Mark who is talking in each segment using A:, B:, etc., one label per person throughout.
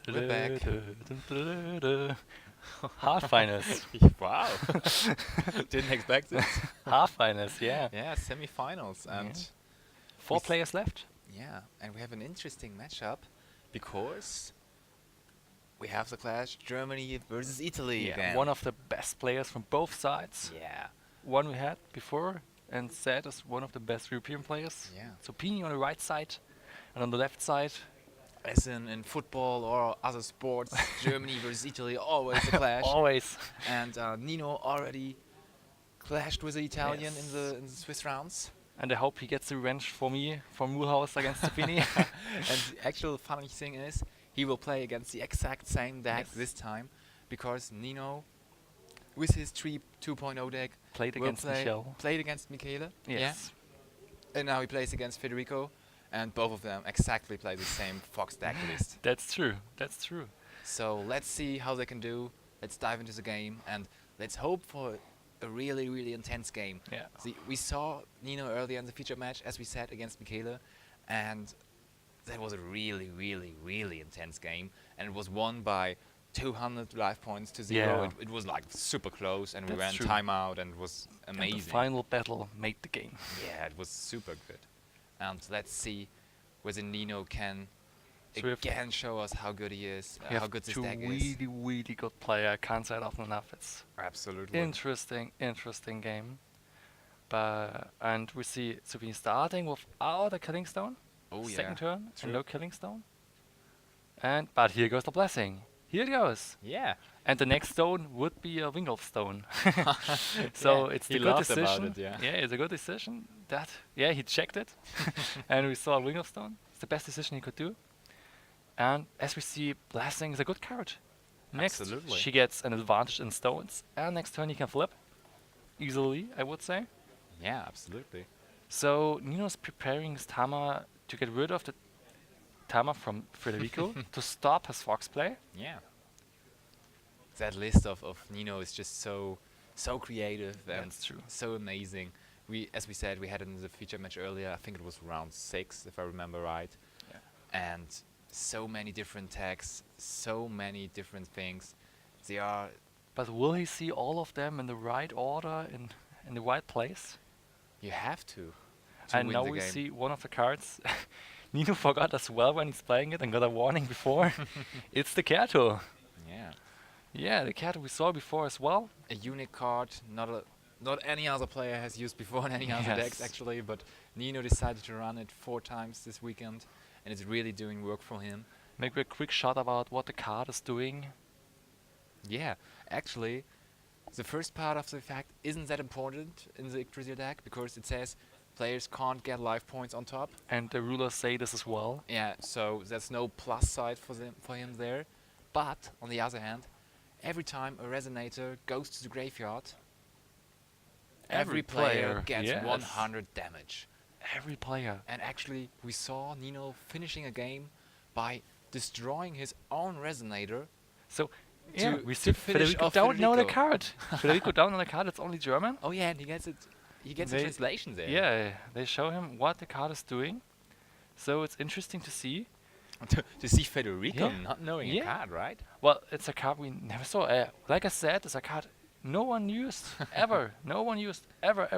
A: We're back.
B: Half finals.
A: Wow. Didn't expect this.
B: Half finals, yeah.
A: Yeah, semi-finals and
B: Yeah. Four
A: we s-
B: players left.
A: yeah, and we have an interesting matchup because we have the clash Germany versus Italy again.
B: One of the best players from both sides.
A: Yeah.
B: One we had before and said is one of the best European players.
A: Yeah.
B: So Pini on the right side and on the left side.
A: As in football or other sports, Germany versus Italy always a clash.
B: Always.
A: And Nino already clashed with the Italian
B: Yes.
A: in the Swiss rounds.
B: And I hope he gets the revenge for me, for Mulhouse against Pini.
A: And the actual funny thing is, he will play against the exact same deck
B: Yes.
A: this time, because Nino, with his 2.0 deck,
B: Played
A: will
B: against Michel.
A: played against Michele.
B: Yes.
A: Yeah. And now he plays against Federico, and both of them exactly play the same Fox deck list.
B: That's true. That's true.
A: So let's see how they can do. Let's dive into the game, and let's hope for a really, really intense game.
B: Yeah.
A: We saw Nino earlier in the feature match, as we said, against Michele, and that was a really, really, really intense game, and it was won by 200 life points to 0.
B: Yeah.
A: It was like super close, and we
B: That's
A: went
B: true.
A: timeout, and it was
B: And
A: amazing.
B: the final battle made the game.
A: Yeah, it was super good. And let's see whether Nino can
B: So we have-
A: again show us how good he is,
B: We
A: how
B: have
A: good this
B: two
A: deck is.
B: really, really good player. I can't say it often enough. It's
A: Absolutely.
B: interesting game. And we see Sophie starting without a killing stone.
A: Oh yeah.
B: Second turn
A: True.
B: and no killing stone. But here goes the blessing. Here it goes.
A: Yeah.
B: And the next stone would be a Wingolf stone. So
A: Yeah,
B: it's
A: he
B: the good
A: laughed about
B: decision.
A: it, yeah.
B: It's a good decision. He checked it. And we saw a Wingolf stone. It's the best decision he could do. And as we see, blessing is a good card. Next,
A: Absolutely.
B: she gets an advantage in stones. And next turn he can flip. Easily, I would say.
A: Yeah, absolutely.
B: So Nino's preparing his Tama to get rid of the Tama from Federico to stop his Fox play.
A: Yeah. That list of Nino is just so creative and
B: That's true.
A: so amazing. As we said, we had it in the feature match earlier. I think it was round 6, if I remember right.
B: Yeah.
A: And so many different tags, so many different things. They are.
B: But will he see all of them in the right order, in the right place?
A: You have to
B: And
A: win
B: now
A: the
B: we
A: game.
B: see one of the cards. Nino forgot as well when he's playing it and got a warning before. It's the Kato.
A: Yeah.
B: Yeah, the Kato we saw before as well.
A: A unique card, not any other player has used before in any other decks
B: Yes.
A: actually, but Nino decided to run it 4 times this weekend, and it's really doing work for him.
B: Maybe a quick shot about what the card is doing.
A: Yeah, actually, the first part of the fact isn't that important in the Yggdrasil deck, because it says players can't get life points on top.
B: And the rulers say this as well.
A: Yeah, so there's no plus side for him there. But on the other hand, every time a resonator goes to the graveyard, every player gets
B: yes.
A: 100 damage.
B: Every player.
A: And actually, we saw Nino finishing a game by destroying his own resonator.
B: So,
A: To-
B: yeah, we
A: to
B: see
A: finish
B: Federico
A: off
B: don't know the
A: Federico.
B: card. Federico don't know the card, it's only German.
A: Oh yeah, and he gets it. He gets a
B: They-
A: translation there.
B: Yeah, they show him what the card is doing. So it's interesting to see.
A: to see Federico
B: Yeah.
A: not knowing
B: Yeah.
A: a card, right?
B: Well, it's a card we never saw. Like I said, it's a card no one used ever. No one used ever.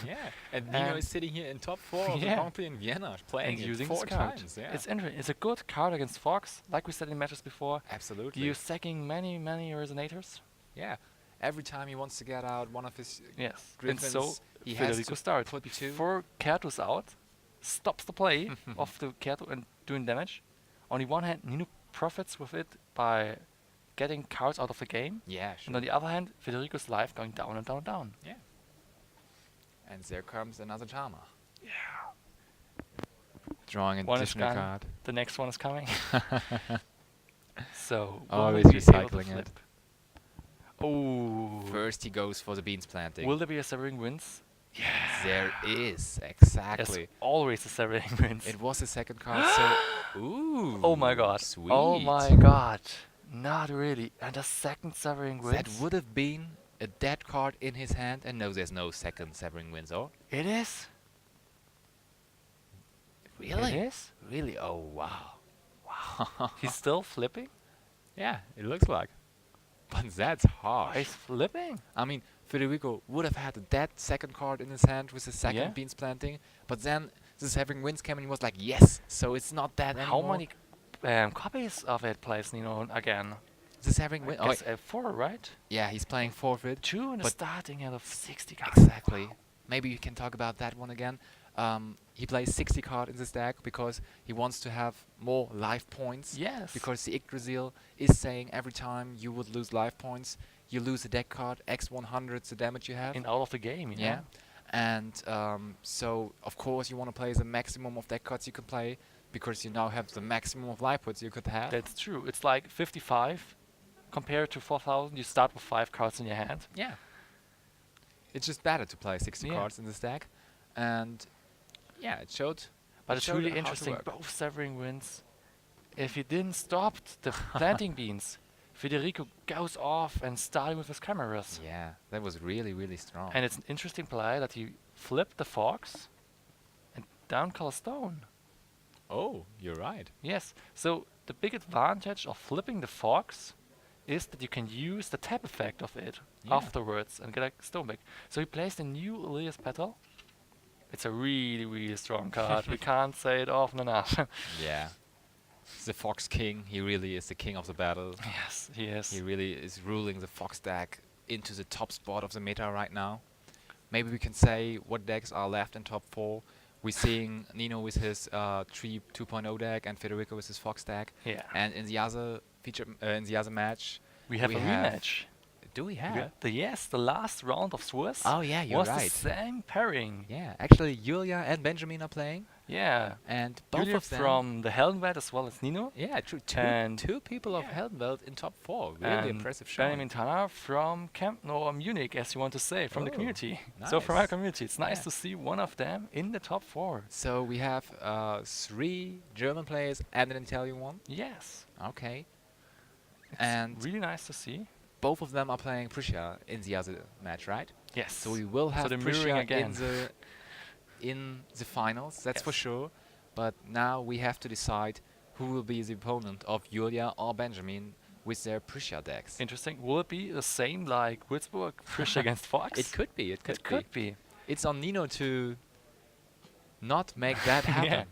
A: Yeah. And Nino
B: And
A: is sitting here in top 4 of the
B: yeah.
A: Grand Prix in Vienna, playing
B: And
A: it
B: using
A: 4
B: this card.
A: times. Yeah.
B: It's interesting. It's a good card against Fox, like we said in matches before.
A: Absolutely.
B: You're sacking many resonators.
A: Yeah. Every time he wants to get out one of his
B: Yes.
A: Griffins,
B: and so
A: he has
B: Federico
A: to
B: starts
A: put 2.
B: before Kato's out, stops the play of the Kato and doing damage. On the one hand, Nino profits with it by getting cards out of the game.
A: Yeah,
B: And on the other hand, Federico's life going down and down and down.
A: Yeah. And there comes another Tama.
B: Yeah.
A: Drawing an
B: One is
A: additional
B: gone.
A: card.
B: The next one is coming. So, will
A: Always
B: he be able to
A: recycling it.
B: flip? Oh.
A: First he goes for the beans planting.
B: Will there be a Severing Winds? Yeah.
A: There is,
B: There's
A: exactly.
B: always a Severing Winds.
A: It was the second card, so... Ooh.
B: Oh my god.
A: Sweet.
B: Oh my god. Not really. And a second Severing Winds.
A: That would have been a dead card in his hand, and no, there's no second Severing Winds, or?
B: It is?
A: Really?
B: It is?
A: Really? Oh, wow. Wow.
B: He's still flipping?
A: Yeah, it looks like. But that's harsh.
B: He's flipping.
A: I mean, Federico would have had that second card in his hand with his second
B: Yeah.
A: beans planting, but then this having wins came and he was like, yes, so it's not that
B: How
A: anymore.
B: many copies of it plays Nino again?
A: This having
B: I
A: win.
B: guess 4, right?
A: Yeah, he's playing forfeit.
B: 2 in the
A: but
B: starting out of 60 cards.
A: Exactly. Maybe you can talk about that one again. He plays 60 card in this deck because he wants to have more life points.
B: Yes.
A: Because the Yggdrasil is saying every time you would lose life points, you lose a deck card, x 100 the damage you have.
B: in out of the game, you
A: Yeah.
B: know?
A: And so, of course, you want to play the maximum of deck cards you can play because you now have the maximum of life points you could have.
B: That's true. It's like 55 compared to 4,000. You start with 5 cards in your hand.
A: Yeah. It's just better to play 60
B: Yeah.
A: cards in this deck. And yeah, it showed.
B: But
A: it
B: it's
A: showed
B: really
A: how to
B: interesting.
A: work.
B: Both severing wins. If he didn't stop the planting beans, Federico goes off and starting with his cameras.
A: Yeah, that was really, really strong.
B: And it's an interesting play that he flipped the fox and down color stone.
A: oh, you're right.
B: Yes. So the big advantage of flipping the fox is that you can use the tap effect of it
A: Yeah.
B: afterwards and get a stone back. So he plays the new Elias Petal. It's a really, really strong card. We can't say it often enough.
A: Yeah. The Fox King, he really is the king of the battle.
B: Yes, he is.
A: He really is ruling the Fox deck into the top spot of the meta right now. Maybe we can say what decks are left in top 4. We're seeing Nino with his Tree 2.0 deck and Federico with his Fox deck.
B: Yeah.
A: And in the other in the other match,
B: We have
A: we
B: a
A: have-
B: rematch.
A: do we
B: We
A: have?
B: got the last round of Swiss
A: Oh yeah, you're
B: was
A: right.
B: the same pairing.
A: Yeah, actually Julia and Benjamin are playing,
B: Yeah.
A: and both
B: Julia
A: of them.
B: from the Heldenwelt as well as Nino.
A: Yeah, true.
B: And
A: Two people of
B: yeah.
A: Heldenwelt in top 4. Really
B: and
A: impressive showing.
B: Benjamin Tanner from Munich, as you want to say, from the
A: Oh,
B: community. So from our
A: nice.
B: community, it's nice
A: Yeah.
B: to see one of them in the top 4.
A: So we have 3 German players and an Italian one.
B: Yes.
A: Okay.
B: It's
A: And
B: really nice to see.
A: both of them are playing Prussia in the other match, right?
B: Yes.
A: So we will have
B: they're mirroring
A: Prussia
B: again.
A: in the finals, that's for
B: Yes.
A: sure. But now we have to decide who will be the opponent of Julia or Benjamin with their Prussia decks.
B: Interesting. Will it be the same like Würzburg, Prussia against Fox?
A: It could be. It could
B: It could be.
A: It's on Nino to not make that happen.
B: Yeah.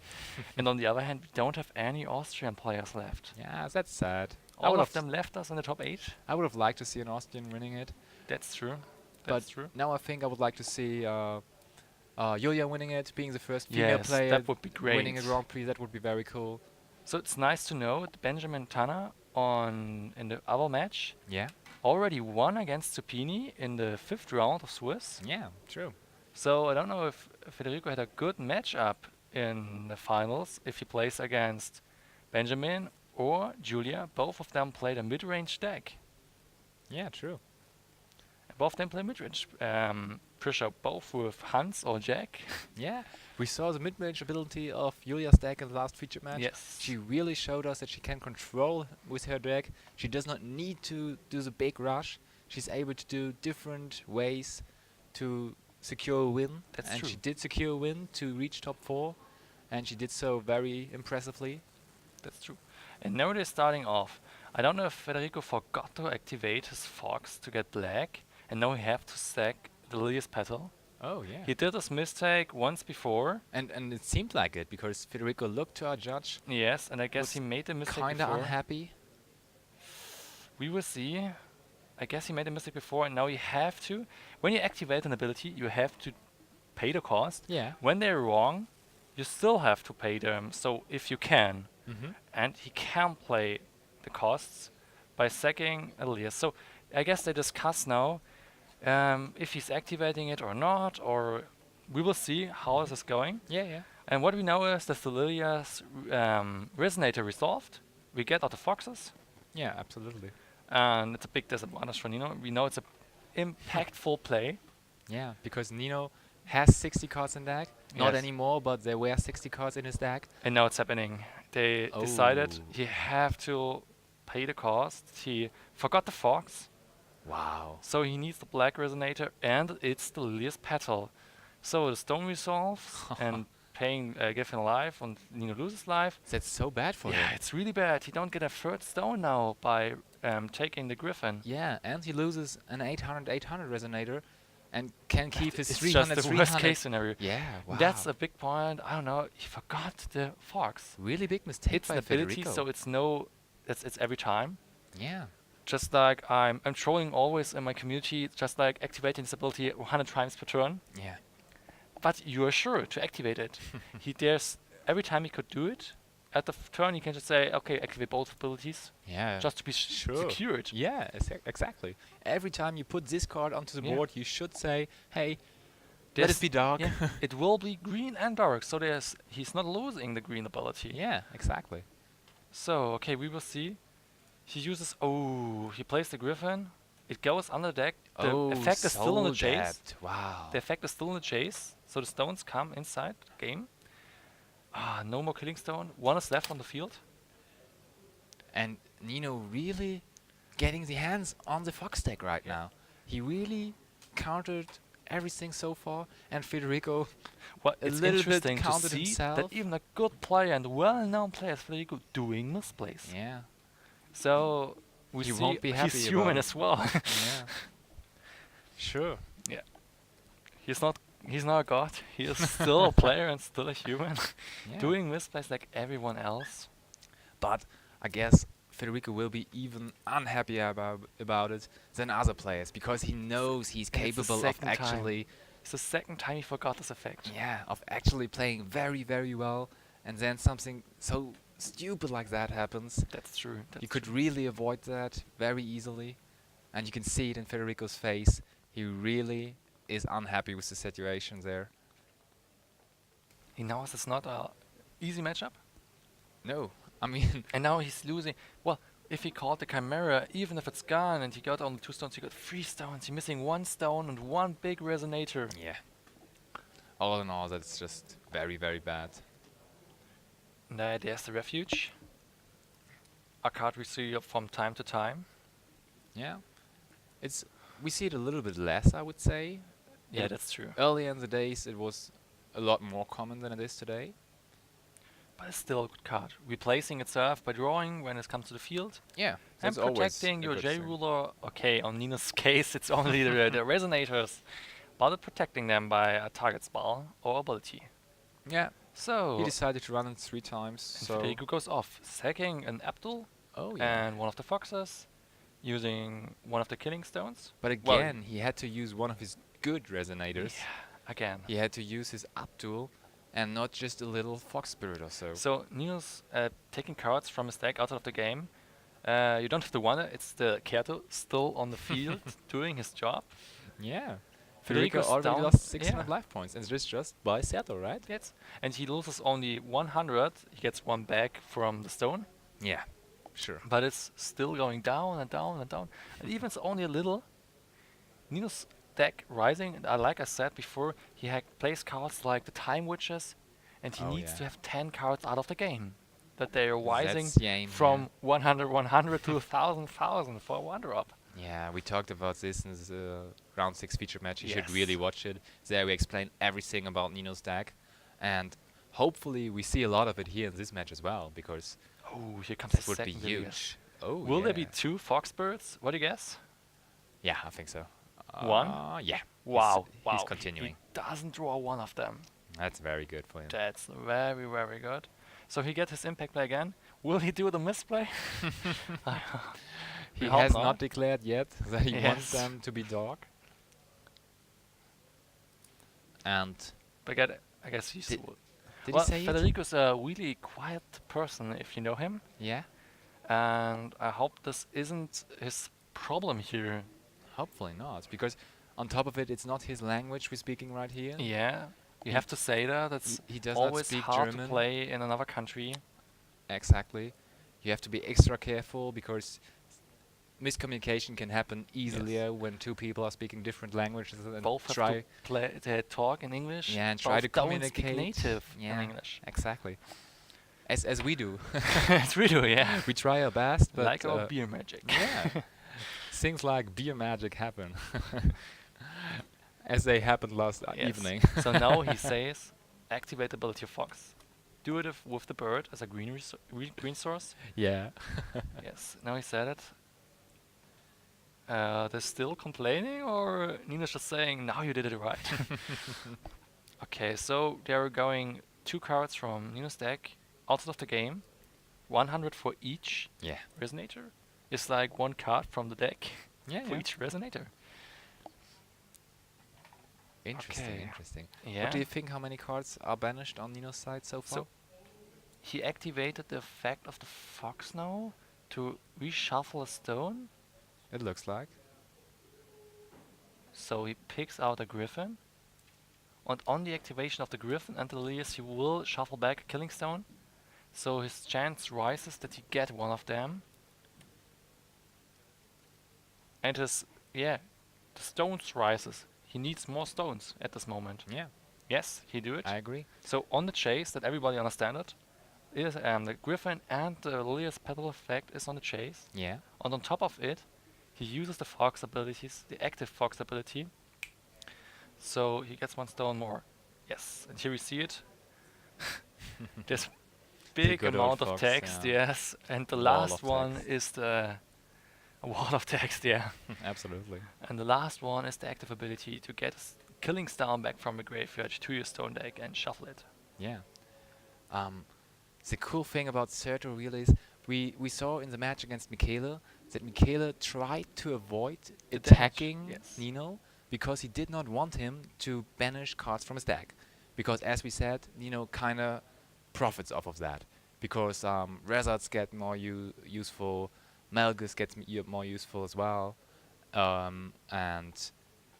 B: And on the other hand, we don't have any Austrian players left.
A: Yeah, that's sad.
B: All of them left us in the top 8.
A: I would have liked to see an Austrian winning it,
B: That's true.
A: but
B: That's true.
A: now I think I would like to see Julia winning it, being the first female
B: Yes,
A: player
B: that would be great.
A: winning a Grand Prix. That would be very cool.
B: So it's nice to know that Benjamin Tanner in the other match
A: Yeah,
B: already won against Zuppini in the 5th round of Swiss.
A: yeah, true.
B: So I don't know if Federico had a good matchup in the finals if he plays against Benjamin or Julia. Both of them played a mid-range deck.
A: Yeah, true.
B: Both of them play mid-range. Pressure both with Hans or Jack.
A: Yeah, we saw the mid-range ability of Julia's deck in the last featured match.
B: Yes.
A: She really showed us that she can control with her deck. She does not need to do the big rush. She's able to do different ways to secure a win.
B: That's
A: and
B: true.
A: she did secure a win to reach top 4. And she did so very impressively.
B: That's true. And now they're starting off. I don't know if Federico forgot to activate his Fox to get black, and now he have to stack the Lilius Petal.
A: Oh, yeah.
B: He did this mistake once before.
A: And it seemed like it, because Federico looked to our judge,
B: Yes, and I guess
A: Was
B: he made the mistake
A: kinda
B: before.
A: unhappy.
B: We will see. I guess he made a mistake before, and now you have to. When you activate an ability, you have to pay the cost.
A: Yeah.
B: When they're wrong, you still have to pay them. So if you can,
A: Mm-hmm.
B: and he can play the costs by sacking Elias. So I guess they discuss now if he's activating it or not, or we will see how this is going.
A: Yeah, yeah.
B: And what we know is that the Lilia's Resonator resolved. We get out the Foxes,
A: Yeah, absolutely.
B: and it's a big disadvantage for Nino. We know it's a impactful play.
A: Yeah, because Nino has 60 cards in deck. Not
B: Yes.
A: anymore, but there were 60 cards in his deck.
B: And now it's happening. They decided
A: Oh.
B: he have to pay the cost. He forgot the Fox.
A: Wow.
B: So he needs the black resonator, and it's the Lilius Petal. So the stone resolves and paying, give him life, and Nino loses life.
A: That's so bad for
B: Yeah,
A: him.
B: it's really bad. He don't get a third stone now by taking the Griffin.
A: Yeah, and he loses an 800 resonator and can keep his
B: It's
A: 300
B: just the worst case scenario.
A: Yeah, wow.
B: That's a big point. I don't know. He forgot the fox.
A: really big mistake
B: It's
A: by
B: an ability,
A: Federico.
B: so it's every time.
A: Yeah.
B: Just like I'm trolling always in my community, just like activating this ability 100 times per turn.
A: Yeah.
B: But you are sure to activate it. There's every time he could do it. At the turn, you can just say, okay, activate both abilities,
A: Yeah.
B: just to be
A: Sure.
B: secured.
A: Yeah, exactly. Every time you put this card onto the
B: Yeah.
A: board, you should say, hey, let
B: There's-
A: it be dark.
B: Yeah, it will be green and dark, so he's not losing the green ability.
A: Yeah, exactly.
B: So, okay, we will see. He uses, he plays the Griffin. It goes under deck. The effect is still in the chase.
A: Wow.
B: The effect is still in the chase, so the stones come inside the game. No more killing stone. One is left on the field.
A: And Nino really getting the hands on the fox deck right now. He really countered everything so far, and Federico
B: Well,
A: a
B: it's
A: little bit
B: interesting to
A: counted
B: see
A: himself.
B: that even a good player and well-known player as Federico doing misplays.
A: Yeah.
B: So we
A: He
B: see
A: won't be happy
B: he's
A: about
B: human
A: it.
B: as well.
A: Yeah. Sure.
B: He's not a god. He is still a player and still a human,
A: Yeah.
B: doing misplays like everyone else.
A: But I guess Federico will be even unhappier about it than other players, because he knows he's
B: And it's the
A: capable of
B: second time.
A: actually,
B: It's the second time he forgot this effect.
A: of actually playing very, very well, and then something so stupid like that happens.
B: That's true.
A: You could really avoid that very easily, and you can see it in Federico's face. He really is unhappy with the situation there.
B: He knows it's not a easy matchup,
A: No, I mean,
B: and now he's losing. Well, if he called the Chimera, even if it's gone and he got only 2 stones, he got 3 stones. He's missing 1 stone and 1 big resonator.
A: yeah. All in all, that's just very, very bad.
B: There's the refuge. A card we see from time to time.
A: Yeah, we see it a little bit less, I would say.
B: Yeah,
A: It-
B: that's true.
A: Earlier in the days, it was a lot more common than it is today.
B: But it's still a good card. Replacing itself by drawing when it comes to the field.
A: Yeah,
B: And
A: that's always
B: protecting
A: a
B: your
A: good
B: J
A: thing.
B: ruler. Okay, on Nino's case, it's only the resonators. But protecting them by a target spell or ability.
A: Yeah,
B: So,
A: he decided to run it 3 times.
B: and
A: So,
B: Federico goes off, sacking an Abdul
A: oh yeah.
B: and one of the foxes, using one of the killing stones.
A: But
B: well-
A: again, he had to use one of his good resonators.
B: Again.
A: He had to use his Abdul, and not just a little fox spirit or so.
B: So Nino's taking cards from his deck out of the game. You don't have to wonder, it's the Kato still on the field doing his job.
A: Yeah. Federico
B: Federico's
A: already
B: down,
A: lost 600
B: yeah.
A: life points, and this just by Seattle, right?
B: Yes. And he loses only 100. He gets 1 back from the stone.
A: Yeah, sure.
B: But it's still going down and down and down. And even it's only a little. Nino's deck rising, and like I said before, he plays cards like the Time Witches, and he
A: Oh,
B: needs
A: yeah.
B: to have 10 cards out of the game. That they are rising
A: That's the aim,
B: from 100, 100 to 1,000, 1,000 for a 1-drop.
A: Yeah, we talked about this in this round 6 feature match. You should
B: Yes.
A: really watch it. There we explain everything about Nino's deck, and hopefully we see a lot of it here in this match as well, because
B: Oh, here comes
A: this
B: the
A: would be
B: second video.
A: huge. Oh,
B: Will there be
A: yeah.
B: 2 Foxbirds? What do you guess?
A: Yeah, I think so.
B: One?
A: Yeah.
B: Wow, wow.
A: He's continuing.
B: He doesn't draw one of them.
A: That's very good for him.
B: That's very, very good. So he gets his impact play again. Will he do the misplay?
A: He
B: We hope
A: has
B: not.
A: not declared yet that he wants
B: Yes.
A: them to be dark. And
B: But I guess he's...
A: Did- did
B: well,
A: he say it?
B: Federico's a really quiet person, if you know him.
A: Yeah,
B: And I hope this isn't his problem here.
A: hopefully not, because on top of it, it's not his language we're speaking right here.
B: Yeah. You
A: He-
B: have to say that. It's
A: He does not
B: always
A: speak
B: hard
A: German.
B: to play in another country.
A: Exactly. You have to be extra careful, because miscommunication can happen easily when 2 people are speaking different languages and
B: Both have
A: try
B: to talk in English.
A: Yeah, and try
B: both
A: to
B: don't speak
A: communicate.
B: native
A: Yeah.
B: in English.
A: exactly as we do.
B: It's really, yeah.
A: We try our best, but
B: Like our beer magic.
A: yeah, things like beer magic happen, as they happened last
B: Yes.
A: evening.
B: So now he says, activate the ability of Fox. Do it with the bird as a green source.
A: Yeah.
B: Yes, now he said it. They're still complaining, or Nino's just saying, now you did it right. Okay, so they're going 2 cards from Nino's deck outside of the game. 100 for each
A: Yeah.
B: resonator. It's like 1 card from the deck
A: Yeah.
B: for
A: Yeah.
B: each resonator.
A: Interesting.
B: Okay.
A: Interesting.
B: Yeah.
A: What do you think? How many cards are banished on Nino's side so far?
B: So he activated the effect of the Fox now to reshuffle a stone.
A: It looks like.
B: So he picks out a Griffin. And on the activation of the Griffin and the Lilius, he will shuffle back a Killing Stone. So his chance rises that he get one of them. And his, the stones rises. He needs more stones at this moment.
A: Yeah.
B: Yes, he do it.
A: I agree.
B: So on the chase, that everybody understand it, is the Griffin and the Lilius Petal effect is on the chase.
A: Yeah.
B: And on top of it, he uses the Fox abilities, the active Fox ability. So he gets 1 stone more. Yes, and here we see it. This big
A: good old
B: amount of
A: Fox,
B: text,
A: yeah.
B: yes. And the
A: Wall
B: last
A: of
B: one
A: text.
B: is the a wall of text, yeah.
A: Absolutely.
B: And the last one is the active ability to get Killing Stone back from the graveyard to your stone deck and shuffle it.
A: Yeah. The cool thing about Serto really is we saw in the match against Michele that Michele tried to avoid
B: The damage,
A: attacking
B: yes.
A: Nino because he did not want him to banish cards from his deck. Because as we said, Nino kinda profits off of that. Because Rezards get more useful, Melgus gets more useful as well. And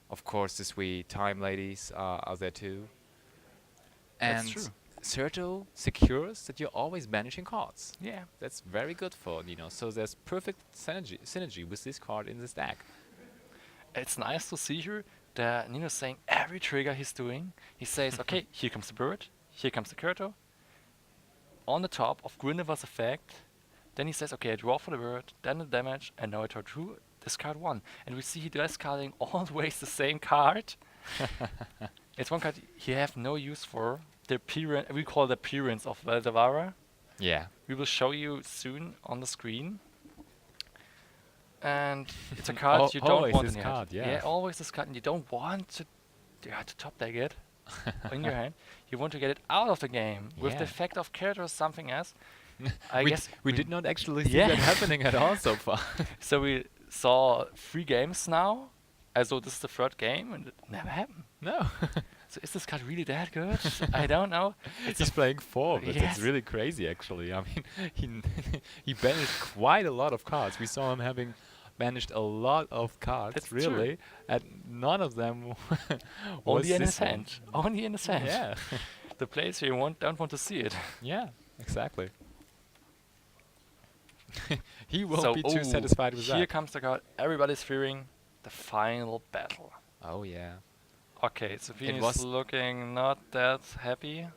A: of course the sweet Time Ladies are there too.
B: That's
A: And
B: true.
A: Serto secures that you're always banishing cards.
B: Yeah.
A: That's very good for Nino. So there's perfect synergy with this card in this deck.
B: It's nice to see here that Nino's saying every trigger he's doing. He says, okay, here comes the bird, here comes the Kurto. On the top of Grindelwald's effect, then he says, okay, I draw for the bird, then the damage, and now I draw 2, discard 1. And we see he discarding always the same card. It's one card he have no use for. The appearance, we call the appearance of Valdavara.
A: Yeah.
B: We will show you soon on the screen. And it's a card you don't
A: always
B: want
A: this
B: in your
A: card,
B: hand.
A: yeah.
B: Always this card, and you don't want to top deck it in your hand. You want to get it out of the game with the
A: Yeah.
B: effect of character or something else. I
A: we
B: guess
A: we did not actually see
B: Yeah.
A: that happening at all so far.
B: So we saw 3 games now. So this is the 3rd game, and it never happened.
A: No.
B: So is this card really that good? I don't know.
A: He's playing 4, but
B: Yes.
A: it's really crazy actually. I mean, he banished quite a lot of cards. We saw him having banished a lot of cards,
B: That's
A: really, and none of them was
B: Only in
A: this
B: his
A: one.
B: hand. Only in his hand.
A: Yeah.
B: The players you don't want to see it.
A: Yeah, exactly. He won't
B: So,
A: be too satisfied with
B: here
A: that.
B: comes the card everybody's fearing, the final battle.
A: Oh yeah.
B: Okay, so Vini's
A: was-
B: looking not that happy.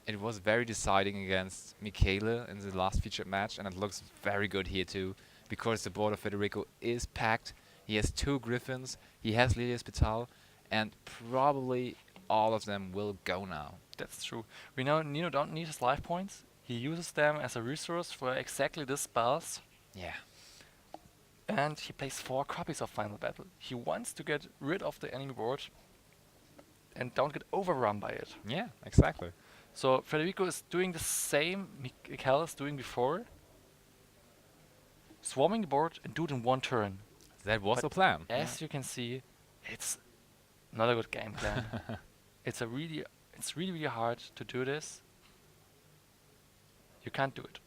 A: It was very deciding against Michele in the last featured match, and it looks very good here too, because the board of Federico is packed. He has 2 Griffins, he has Lilius Petal, and probably all of them will go now.
B: That's true. We know Nino don't need his life points. He uses them as a resource for exactly this spells.
A: Yeah.
B: And he plays 4 copies of Final Battle. He wants to get rid of the enemy board and don't get overrun by it.
A: Yeah, exactly.
B: So Federico is doing the same Michael is doing before. Swarming the board and do it in 1 turn.
A: That was
B: But
A: the plan.
B: As you can see, it's not a good game plan. It's really hard to do this. You can't do it.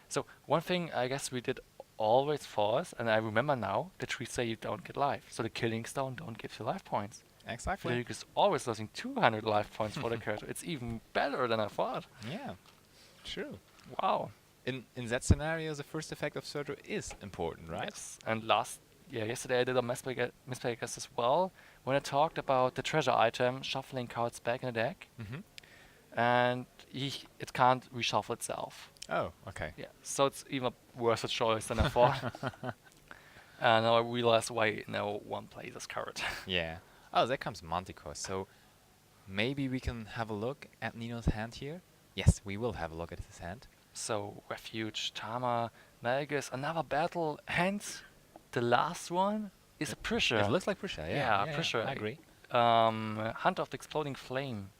B: So one thing I guess we did always for us, and I remember now, the trees say you don't get life. So the Killing Stone don't give you life points.
A: Exactly.
B: Federico is always losing 200 life points for the character. It's even better than I thought.
A: Yeah, true.
B: Wow.
A: In that scenario, the first effect of Surtur is important, right?
B: Yes. And yesterday I did a misplay as well when I talked about the treasure item shuffling cards back in the deck,
A: Mm-hmm.
B: and it can't reshuffle itself.
A: Oh, okay.
B: Yeah, so it's even a worse a choice than I thought. And now I realize why no one plays this card.
A: Yeah. Oh, there comes Manticore. So maybe we can have a look at Nino's hand here. Yes, we will have a look at his hand.
B: So Refuge, Tama, Malgus, another battle, and the last one is a pressure.
A: It looks like pressure, yeah.
B: Yeah, pressure.
A: I agree.
B: Hunt of the Exploding Flame.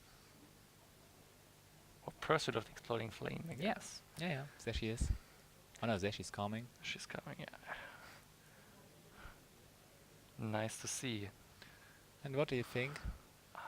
B: Or Pursuit of the Exploding Flame, I guess.
A: Yeah. There she is. Oh no, there she's coming.
B: She's coming, yeah. Nice to see.
A: And what do you think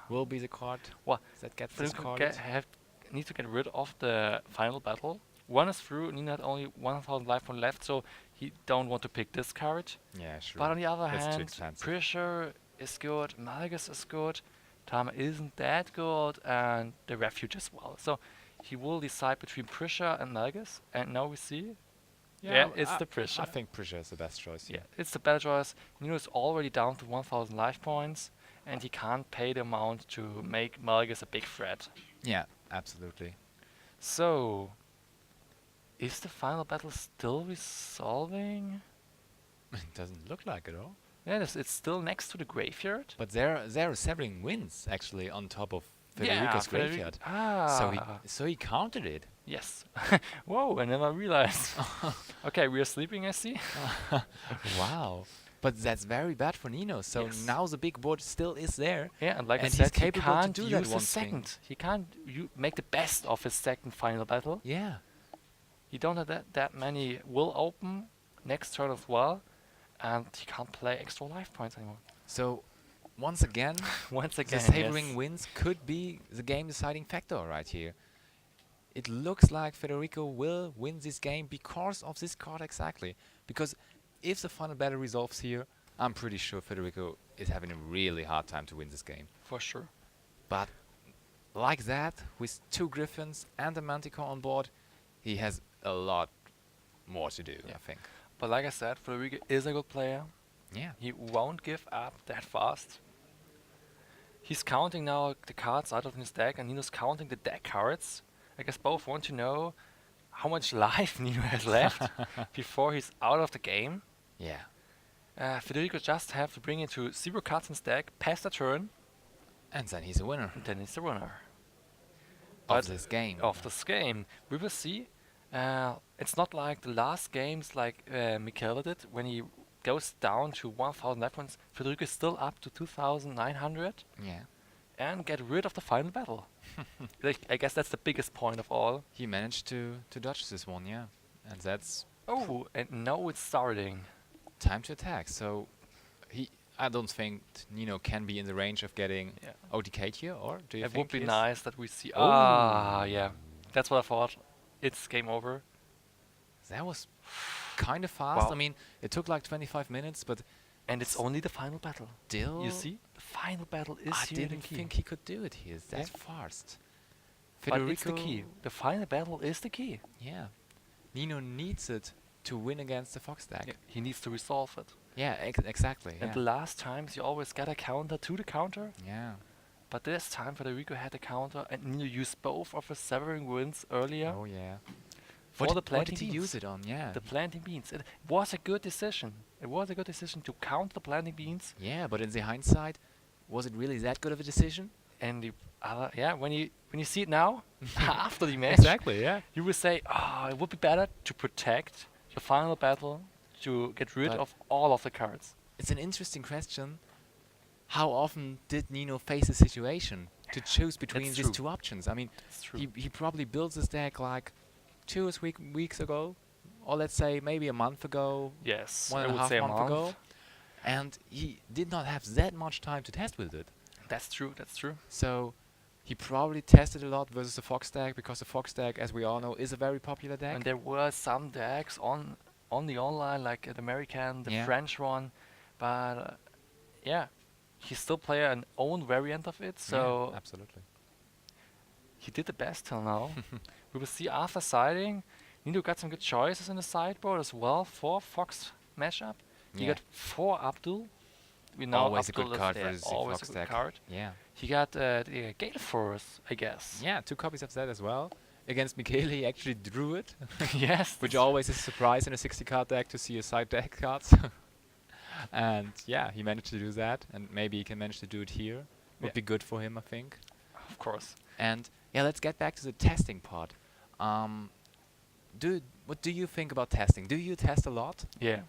A: will be the card
B: Well,
A: that gets
B: Federico
A: discarded?
B: need to get rid of the final battle. One is through, Nino had only 1000 life point left, so he don't want to pick this card.
A: Yeah, sure.
B: But on the other
A: That's too
B: hand,
A: expensive.
B: Pressure is good, Malgus is good, Tama isn't that good, and the Refuge as well. So he will decide between Pressure and Malgus, and now we see, it's the Pressure.
A: I think pressure is the best choice.
B: Yeah, it's the better choice. Nino is already down to 1000 life points, and he can't pay the amount to make Malgus a big threat.
A: Yeah, absolutely.
B: So, is the final battle still resolving?
A: It doesn't look like it all.
B: Yeah, it's still next to the graveyard.
A: But there are several wins actually on top of Federico's graveyard. So he countered it.
B: Yes. Whoa, I never realized. Okay, we are sleeping, I see.
A: Wow. But that's very bad for Nino. So
B: Yes.
A: now the big board still is there.
B: Yeah, and like I
A: And
B: said,
A: he's
B: he
A: capable to
B: can't
A: do that
B: use
A: one
B: his
A: thing.
B: second. He can't make the best of his second final battle.
A: Yeah.
B: He don't have that many will open next turn as well, and he can't play extra life points anymore.
A: So once again,
B: Once
A: the
B: again,
A: savoring
B: yes.
A: wins could be the game deciding factor right here. It looks like Federico will win this game because of this card exactly. Because if the final battle resolves here, I'm pretty sure Federico is having a really hard time to win this game.
B: For sure.
A: But like that, with 2 Griffins and a Manticore on board, he has a lot more to do, I think.
B: But like I said, Federico is a good player.
A: Yeah.
B: He won't give up that fast. He's counting now the cards out of his deck, and Nino's counting the deck cards. I guess both want to know how much life Nino has left before he's out of the game.
A: Yeah.
B: Federico just have to bring it to 0 cards in his deck, pass the turn,
A: And then he's a winner
B: and then he's the winner
A: of this game.
B: of this game. We will see. It's not like the last games like Michele did, when he goes down to 1000 life points. Federico is still up to 2900
A: Yeah.
B: and get rid of the final battle. I guess that's the biggest point of all.
A: He managed to dodge this one, yeah. And that's
B: Oh, and now it's starting.
A: time to attack. So I don't think Nino can be in the range of getting
B: Yeah.
A: OTK'd here, or do you
B: It
A: think
B: would be
A: he is?
B: nice that we see.
A: Oh.
B: Yeah. That's what I thought. It's game over.
A: That was kind of fast.
B: Wow.
A: I mean, it took like 25 minutes, but
B: And it's only the final battle.
A: still,
B: You see? The final battle is
A: I
B: here the
A: didn't
B: key.
A: think he could do it here that
B: Yeah.
A: fast.
B: But it's the key. The final battle is the key.
A: Yeah. Nino needs it to win against the Fox deck.
B: He needs to resolve it.
A: Yeah, exactly.
B: And the last times you always get a counter to the counter.
A: Yeah.
B: But this time Federico had a counter and Nino used both of his severing winds earlier
A: Oh yeah.
B: for
A: What
B: the
A: did
B: planting
A: he
B: beans.
A: use it on? Yeah.
B: The planting beans. It was a good decision. It was a good decision to count the planting beans.
A: Yeah, but in the hindsight, was it really that good of a decision?
B: And the other, when you see it now, after the match,
A: Exactly. Yeah.
B: you will say, it would be better to protect the final battle, to get rid
A: But
B: of all of the cards.
A: It's an interesting question. How often did Nino face a situation to choose between
B: That's
A: these
B: true.
A: 2 options? I mean,
B: That's true.
A: he probably built his deck like 2 or 3 weeks ago, or let's say maybe a month ago,
B: Yes,
A: one
B: I
A: and a
B: would
A: half
B: say a
A: month
B: month.
A: ago, and he did not have that much time to test with it.
B: That's true. That's true.
A: So he probably tested a lot versus the Fox deck, because the Fox deck, as we all know, is a very popular deck.
B: And there were some decks on the online, like the American, the
A: Yeah.
B: French one, but he still play an own variant of it. So
A: yeah, absolutely.
B: he did the best till now. We will see after siding. Nino got some good choices in the sideboard as well for Fox mashup. He
A: Yeah.
B: got 4 Abdul. We know
A: Always a
B: Abdul
A: good
B: is
A: card
B: there,
A: versus the
B: always
A: Fox
B: a good
A: deck.
B: card.
A: Yeah.
B: He got the Gale Force, I guess.
A: Yeah, 2 copies of that as well. Against Michele, he actually drew it,
B: Yes.
A: which always is a surprise in a 60-card deck to see a side deck cards. And yeah, he managed to do that, and maybe he can manage to do it here. Would
B: Yeah.
A: be good for him, I think.
B: Of course.
A: And yeah, let's get back to the testing part. Um, what do you think about testing? Do you test a lot?
B: Yeah.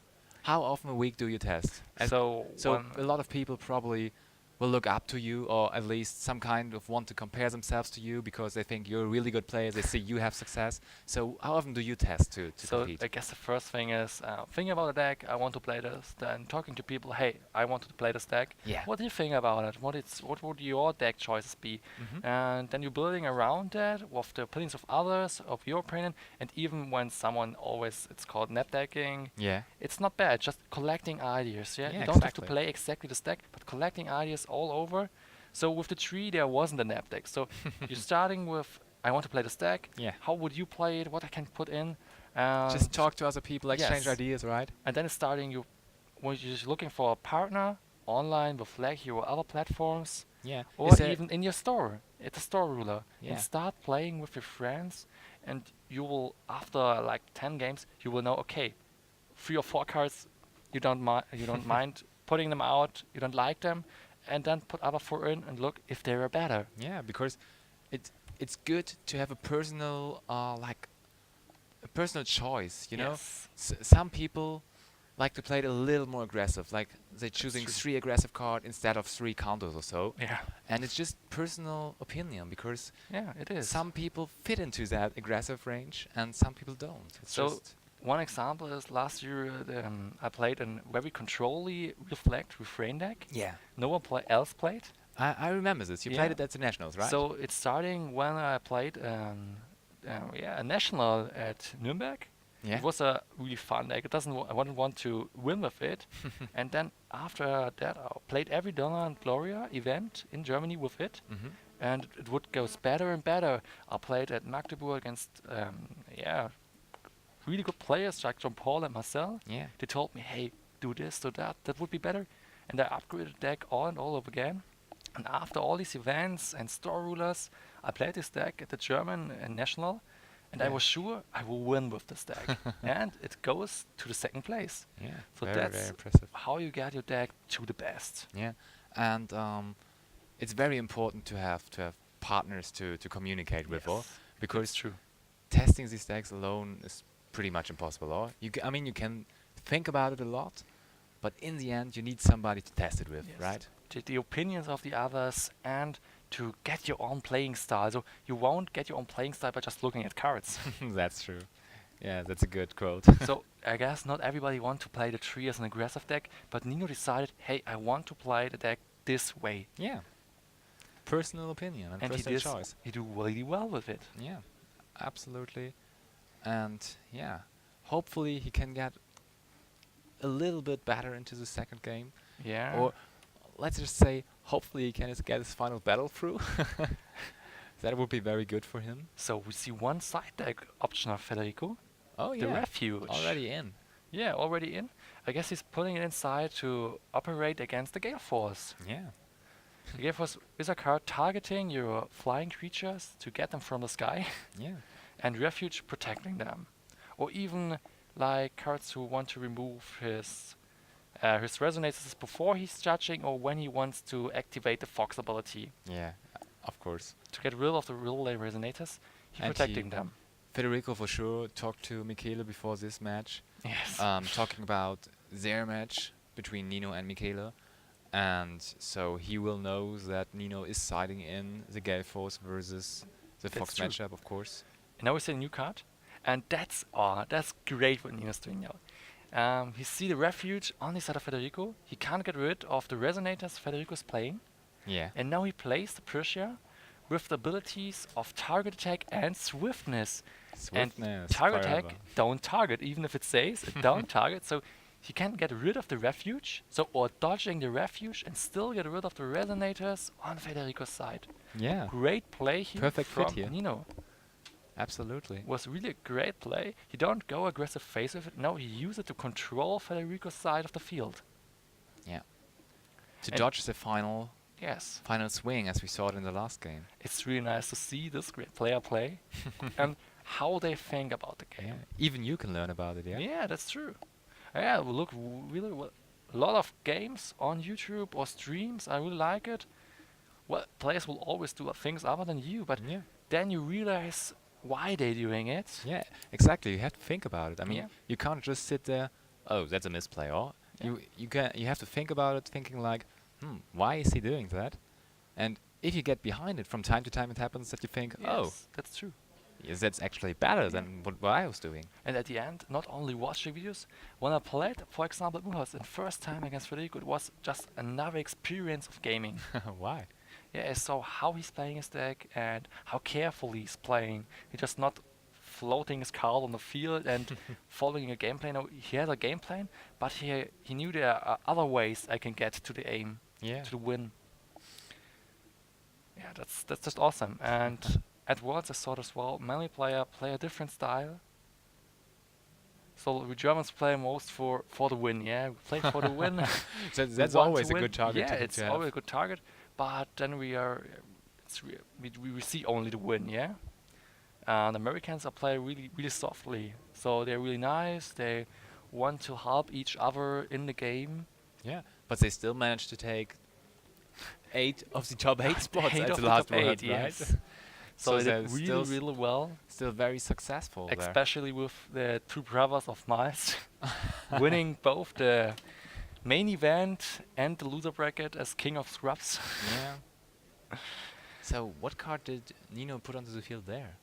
A: How often a week do you test?
B: So
A: So
B: when
A: a lot of people probably will look up to you, or at least some kind of want to compare themselves to you because they think you're a really good player. They see you have success. So how often do you test to
B: So
A: compete?
B: I guess the first thing is thinking about a deck. I want to play this. Then talking to people. Hey, I want to play this deck.
A: Yeah.
B: What do you think about it? What would your deck choices be?
A: Mm-hmm.
B: And then you're building around that with the opinions of others, of your opinion, and even when someone always, it's called nap decking.
A: Yeah.
B: It's not bad. Just collecting ideas. Yeah.
A: Yeah,
B: You don't have to
A: exactly.
B: play exactly this deck, but collecting ideas all over. So with the tree, there wasn't a nap deck. So you're starting with, I want to play this deck.
A: Yeah.
B: How would you play it? What I can put in?
A: Just talk to other people, exchange
B: yes.
A: ideas, right?
B: And then it's starting you when you're just looking for a partner online with like your other platforms
A: Yeah.
B: or
A: Is there-
B: even in your store. It's a store ruler.
A: Yeah.
B: And start playing with your friends and you will after like 10 games you will know okay, 3 or 4 cards you don't mind putting them out, you don't like them, and then put other 4 in and look if they are better.
A: Yeah, because it's good to have a personal like a personal choice, you know.
B: Yes.
A: Some people like to play it a little more aggressive, like they're choosing
B: true.
A: 3 aggressive cards instead of 3 counters or so.
B: Yeah.
A: And it's just personal opinion because
B: Yeah, it is.
A: some people fit into that aggressive range and some people don't. It's
B: So
A: just
B: one example is last year I played a very controlly reflect refrain deck.
A: yeah.
B: No one else played.
A: I remember this. You
B: Yeah.
A: played it at the Nationals, right?
B: So it's starting when I played a national at Nuremberg.
A: yeah.
B: It was a really fun deck. I wouldn't want to win with it. And then after that, I played every Donner and Gloria event in Germany with it.
A: Mm-hmm.
B: And it would go better and better. I played at Magdeburg against really good players like John Paul and Marcel.
A: Yeah.
B: They told me, hey, do this, do that, that would be better. And I upgraded the deck all and all over again. And after all these events and store rulers, I played this deck at the German national, and I
A: Yeah.
B: was sure I will win with this deck. And it goes to the second place.
A: Yeah.
B: So
A: very,
B: that's
A: very impressive.
B: how you get your deck to the best.
A: Yeah, and it's very important to have partners to communicate with, or
B: Yes,
A: because
B: it's true.
A: testing these decks alone is pretty much impossible. Or I mean, you can think about it a lot, but in the end, you need somebody to test it with,
B: Yes.
A: right?
B: The opinions of the others and to get your own playing style. So you won't get your own playing style by just looking at cards.
A: That's true. Yeah, that's a good quote.
B: So I guess not everybody want to play the tree as an aggressive deck, but Nino decided, hey, I want to play the deck this way.
A: Yeah, personal opinion and
B: And he
A: personal
B: did.
A: choice.
B: He do really well with it.
A: Yeah, absolutely. And yeah, hopefully he can get a little bit better into the second game.
B: Yeah.
A: Or let's just say, hopefully he can get his final battle through. That would be very good for him.
B: So we see one side deck option of Federico.
A: Oh
B: The
A: yeah,
B: Refuge.
A: already in.
B: Yeah, already in. I guess he's putting it inside to operate against the Gale Force.
A: Yeah.
B: The Gale Force is a card targeting your flying creatures to get them from the sky.
A: Yeah.
B: And Refuge protecting them. Or even like cards who want to remove his resonators before he's judging or when he wants to activate the Fox ability.
A: Yeah. Of course.
B: To get rid of the relay resonators, he's
A: And
B: protecting them.
A: Federico for sure talked to Michele before this match,
B: Yes.
A: talking about their match between Nino and Michele. And so he will know that Nino is siding in the Gale Force versus the
B: That's
A: Fox
B: true.
A: matchup, of course.
B: And now we see a new card. And that's great what Nino's doing now. He see the Refuge on the side of Federico. He can't get rid of the resonators Federico's playing.
A: Yeah.
B: And now he plays the Persia with the abilities of target attack and swiftness.
A: Swiftness.
B: Target
A: forever.
B: attack, don't target, even if it says don't target. So he can get rid of the Refuge, or dodging the Refuge and still get rid of the resonators on Federico's side.
A: Yeah.
B: Great play here
A: Perfect fit
B: from
A: here.
B: Nino.
A: Absolutely.
B: Was really a great play. He don't go aggressive face with it. No, he used it to control Federico's side of the field.
A: Yeah. To
B: And-
A: dodge the final
B: Yes,
A: swing as we saw it in the last game.
B: it's really nice to see this great player play and how they think about the game.
A: Even you can learn about it, yeah?
B: Yeah, that's true. Yeah, we look really a lot of games on YouTube or streams. I really like it. well, players will always do things other than you, but
A: Yeah.
B: then you realize why they're doing it.
A: Yeah, exactly. You have to think about it. I mean,
B: Yeah.
A: you can't just sit there. Oh, that's a misplay. Or
B: Yeah.
A: you have to think about it, thinking like, why is he doing that? And if you get behind it from time to time, it happens that you think, oh,
B: Yes, that's true.
A: yes, that's actually better
B: Yeah.
A: than what I was doing.
B: And at the end, not only watching videos, when I played, for example, Unhas, the first time against Federico, it was just another experience of gaming.
A: Why?
B: Yeah, I saw how he's playing his deck and how carefully he's playing. He's just not floating his card on the field and following a game plan. No, he had a game plan, but he knew there are other ways I can get to the aim,
A: Yeah.
B: to the win. Yeah, that's just awesome. And at Worlds I saw as well, many player play a different style. So we Germans play most for the win. Yeah, we play for the win.
A: So
B: We
A: that's
B: want
A: always
B: to
A: a
B: win.
A: good target.
B: Yeah,
A: to
B: it's
A: have.
B: always a good target. But then we see only the win. Yeah. The Americans are play really softly, so they're really nice. They want to help each other in the game.
A: Yeah, but they still managed to take 8 of the top 8 spots
B: Eight
A: at
B: of
A: the
B: the
A: last
B: top eight,
A: Worlds,
B: yes.
A: right?
B: So
A: they're
B: they did
A: still
B: really well,
A: still very successful there.
B: especially with the two brothers of Miles winning both the main event and the loser bracket as King of Scrubs.
A: Yeah. So what card did Nino put onto the field there?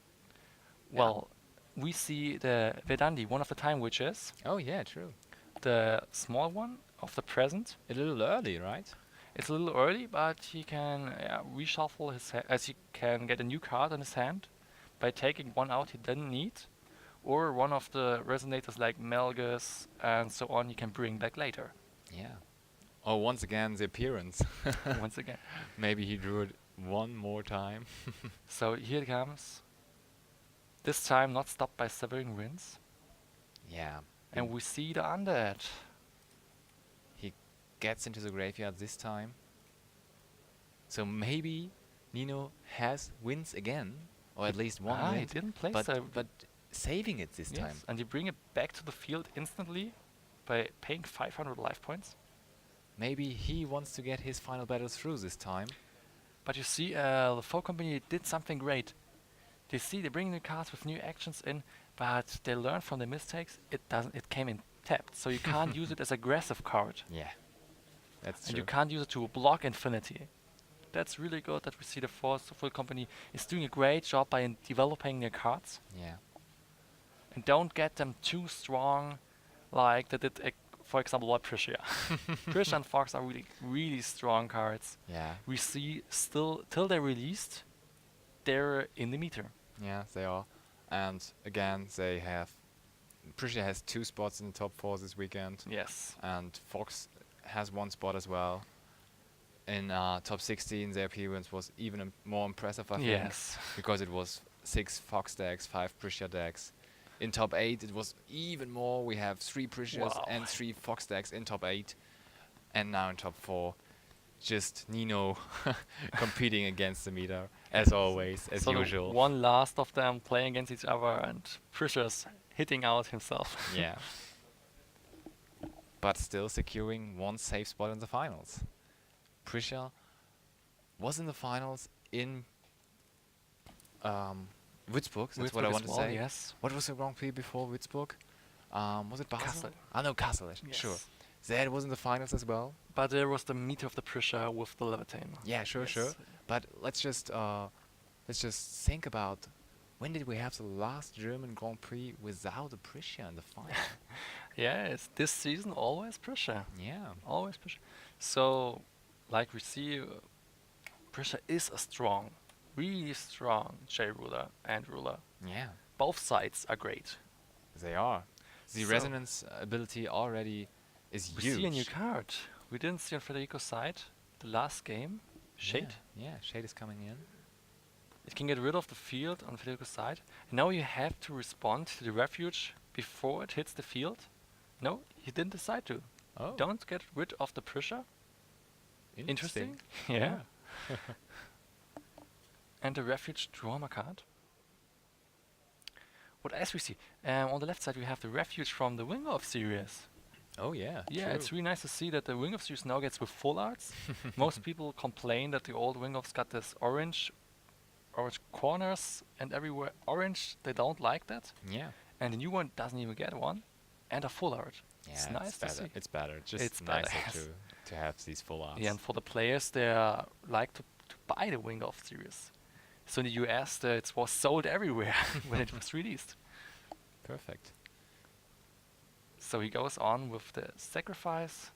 B: Well, we see the Vedandi, one of the time witches,
A: Oh yeah, true.
B: the small one of the present.
A: A little early, right?
B: It's a little early, but he can reshuffle as he can get a new card in his hand by taking one out he didn't need, or one of the resonators like Melgus and so on he can bring back later.
A: Yeah. Oh, once again the appearance.
B: Once again.
A: Maybe he drew it one more time.
B: So here it comes. This time not stopped by Severing Winds.
A: Yeah.
B: And we see the undead.
A: He gets into the graveyard this time. So maybe Nino wins again, or at least one
B: He
A: win.
B: didn't place
A: But saving it this time.
B: Yes, and you bring it back to the field instantly by paying 500 life points.
A: Maybe he wants to get his final battle through this time.
B: But you see, the FoW company did something great. They bring new cards with new actions in, but they learn from their mistakes. It came in tapped, so you can't use it as aggressive card,
A: Yeah. That's
B: and
A: true.
B: you can't use it to block infinity. That's really good that we see the FoW company is doing a great job by developing their cards,
A: Yeah.
B: and don't get them too strong, like they did, for example, Lord Prussia. Prussia and Fox are really strong cards.
A: Yeah.
B: We see still till they're released, they're in the meter.
A: Yeah, they are. And again, Prussia has 2 spots in the top 4 this weekend.
B: Yes.
A: And Fox has 1 spot as well. In top 16, their appearance was even more impressive, I think.
B: Yes.
A: Because it was 6 Fox decks, 5 Prussia decks. In top 8, it was even more. We have 3 Prussias
B: Wow.
A: and 3 Fox decks in top 8. And now in top 4, just Nino competing against the meter, as always, as
B: So the
A: usual.
B: one last of them playing against each other and Prussia's hitting out himself.
A: Yeah. But still securing 1 safe spot in the finals. Prussia was in the finals in Würzburg, that's what I
B: Würzburg
A: want
B: as
A: to
B: well,
A: say.
B: Yes.
A: What was the Grand Prix before Würzburg? Was it Basel?
B: Kassel.
A: No, Kassel, sure.
B: Yes.
A: That was in the finals as well.
B: But there was the meter of the Prussia with the Levitain.
A: Yeah, sure,
B: Yes.
A: sure. But let's just think about, when did we have the last German Grand Prix without a Prussia in the final?
B: Yeah, it's this season always Prussia.
A: Yeah.
B: Always Prussia. So, like we see, Prussia is a really strong J ruler and ruler.
A: Yeah,
B: Both sides are great.
A: they are. The
B: So-
A: resonance ability already is
B: We
A: huge.
B: see a new card. We didn't see on Federico's side the last game. Shade.
A: Yeah, Shade is coming in.
B: It can get rid of the field on Federico's side. And now you have to respond to the refuge before it hits the field. No, he didn't decide to.
A: Oh,
B: Don't get rid of the Prussia. Interesting.
A: Yeah.
B: And the refuge draw a card. What else we see? On the left side we have the refuge from the Wing of series.
A: Oh yeah,
B: Yeah,
A: true.
B: it's really nice to see that the Wing of series now gets with full arts. Most people complain that the old Wing ofs got this orange corners and everywhere orange. They don't like that.
A: Yeah.
B: And the new one doesn't even get one. And a full art. It's
A: Yeah,
B: nice to see.
A: It's better. Just
B: It's better,
A: nicer
B: yes.
A: to have these full arts.
B: Yeah, and for the players, they like to buy the Wing of series. So in the US, it was sold everywhere when it was released.
A: Perfect.
B: So he goes on with the sacrifice.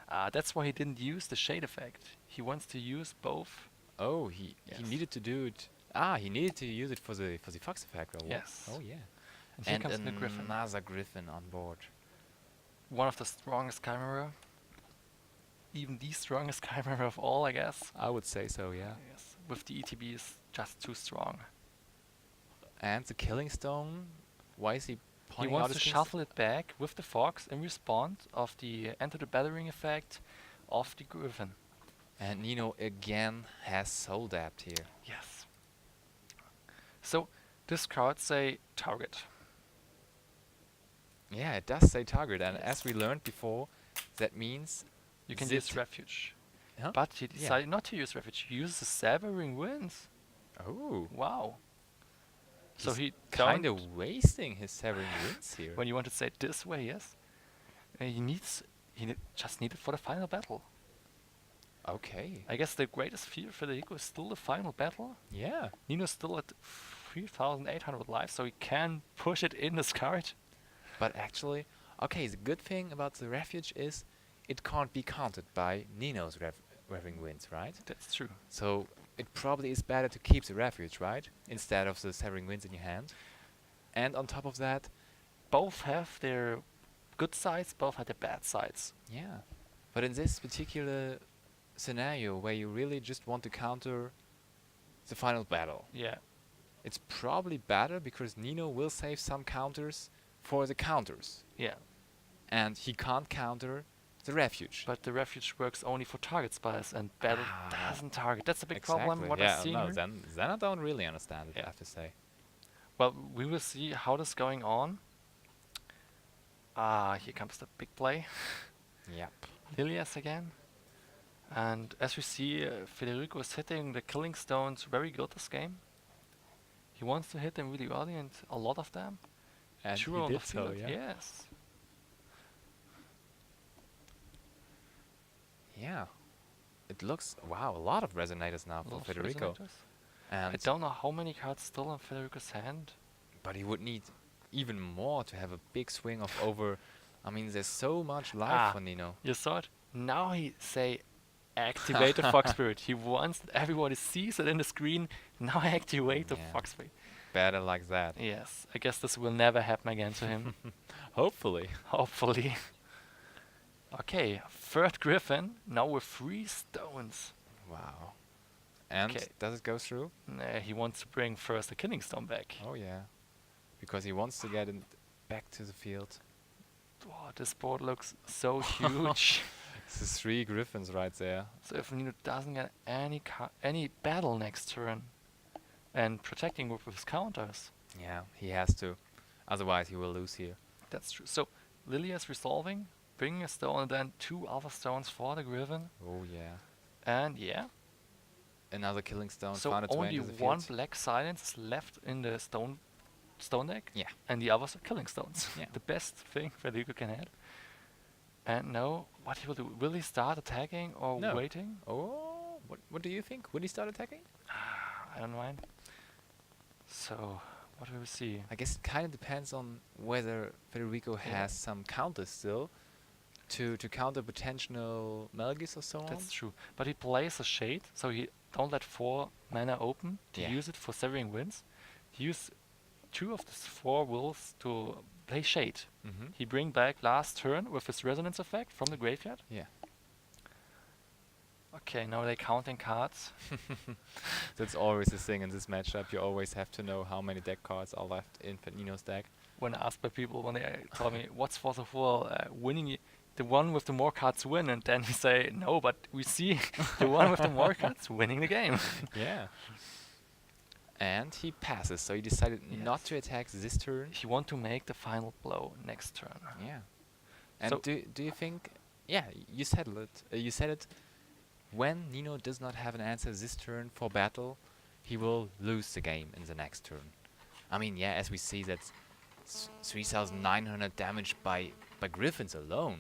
B: That's why he didn't use the shade effect. He wants to use both.
A: Oh, he
B: Yes.
A: needed to do it. Ah, he needed to use it for the fox effect. Or what?
B: Yes.
A: Oh yeah.
B: And here comes
A: And
B: the Griffin.
A: another griffin on board.
B: One of the strongest chimera. Even the strongest chimera of all, I guess.
A: I would say so. Yeah.
B: Yes. With the ETB is just too strong.
A: And the killing stone. Why is he
B: He
A: pointing
B: wants
A: out
B: to
A: his things?
B: shuffle it back with the fox in response of the enter the battering effect of the Griffin.
A: And Nino again has soul dapped here.
B: Yes. So this card say target.
A: Yeah, it does say target, and
B: Yes.
A: as we learned before, that means
B: You can
A: zit.
B: use refuge.
A: Huh?
B: But he
A: Yeah.
B: decided not to use refuge. He uses the Severing Winds.
A: Oh,
B: Wow. So
A: he's
B: he
A: kind
B: don't-
A: of wasting his severing winds here.
B: when you want to say it this way, yes. Just need it for the final battle.
A: Okay.
B: I guess the greatest fear for Federico is still the final battle.
A: Yeah.
B: Nino's still at 3,800 lives, so he can push it in this card.
A: But actually, okay, the good thing about the refuge is it can't be countered by Nino's revving winds, right?
B: That's true.
A: So it probably is better to keep the refuge, right? Instead of the severing winds in your hand. And on top of that,
B: Both have their good sides, both have their bad sides.
A: yeah. But in this particular scenario where you really just want to counter the final battle,
B: Yeah.
A: it's probably better because Nino will save some counters for the counters.
B: Yeah.
A: And he can't counter the refuge.
B: But the refuge works only for target spells, and battle
A: Ah.
B: doesn't target. That's a big
A: Exactly.
B: problem. What
A: yeah,
B: I see
A: no,
B: here.
A: then I don't really understand it,
B: Yeah.
A: I have to say.
B: Well, we will see how this is going on. Here comes the big play.
A: Yep.
B: Lilias again. And as we see, Federico is hitting the killing stones very good this game. He wants to hit them really early and a lot of them.
A: And
B: Sure
A: he
B: on
A: did
B: the
A: so,
B: field.
A: yeah.
B: Yes.
A: Yeah. It looks, wow, a lot of resonators now
B: A
A: for
B: lot of
A: Federico.
B: resonators. I
A: And
B: don't know how many cards still in Federico's hand.
A: but he would need even more to have a big swing of over. I mean, there's so much life for Nino.
B: You saw it? Now he say activate the Fox Spirit. He wants that everybody sees it in the screen. Now activate the
A: Yeah.
B: Fox Spirit.
A: Better like that.
B: Yes, I guess this will never happen again to him.
A: Hopefully.
B: Hopefully. Okay, third Griffin, now with 3 stones.
A: Wow. And
B: Okay.
A: does it go through?
B: Nah, he wants to bring first the Killing Stone back.
A: Oh yeah. Because he wants to get it back to the field.
B: Oh, this board looks so huge.
A: It's the 3 griffins right there.
B: So if Nino doesn't get any battle next turn, and protecting with his counters,
A: Yeah, he has to. Otherwise he will lose here.
B: that's true. So Lilia is resolving, bringing a stone, and then 2 other stones for the Griffin.
A: Oh yeah.
B: And yeah,
A: Another killing stone
B: so
A: found its way
B: only
A: into the
B: one
A: field.
B: black silence is left in the stone deck.
A: Yeah.
B: And the others are killing stones.
A: Yeah.
B: The best thing Federico can have. And now, what he will do? Will he start attacking or
A: No.
B: waiting?
A: Oh, what do you think? Will he start attacking?
B: I don't mind. So, what do we see?
A: I guess it kind of depends on whether Federico
B: Yeah.
A: has some counters still to counter potential Melgis or so on.
B: That's true. But he plays a shade, so he don't let 4 mana open to
A: Yeah.
B: use it for severing winds. He used 2 of the 4 wills to play shade.
A: Mm-hmm.
B: He bring back last turn with his resonance effect from the graveyard.
A: Yeah.
B: Okay, now they're counting cards.
A: That's always the thing in this matchup. You always have to know how many deck cards are left in Nino's deck.
B: When asked by people, when they told me what's for the full winning, the one with the more cards win, and then he say no, but we see the one with the more cards winning the game.
A: Yeah. And he passes, so he decided not
B: Yes.
A: to attack this turn.
B: He want to make the final blow next turn.
A: Yeah. And
B: So-
A: do you think? Yeah, you said it. You said it. When Nino does not have an answer this turn for battle, he will lose the game in the next turn. I mean, yeah, as we see, that's 3,900 damage by Griffins alone.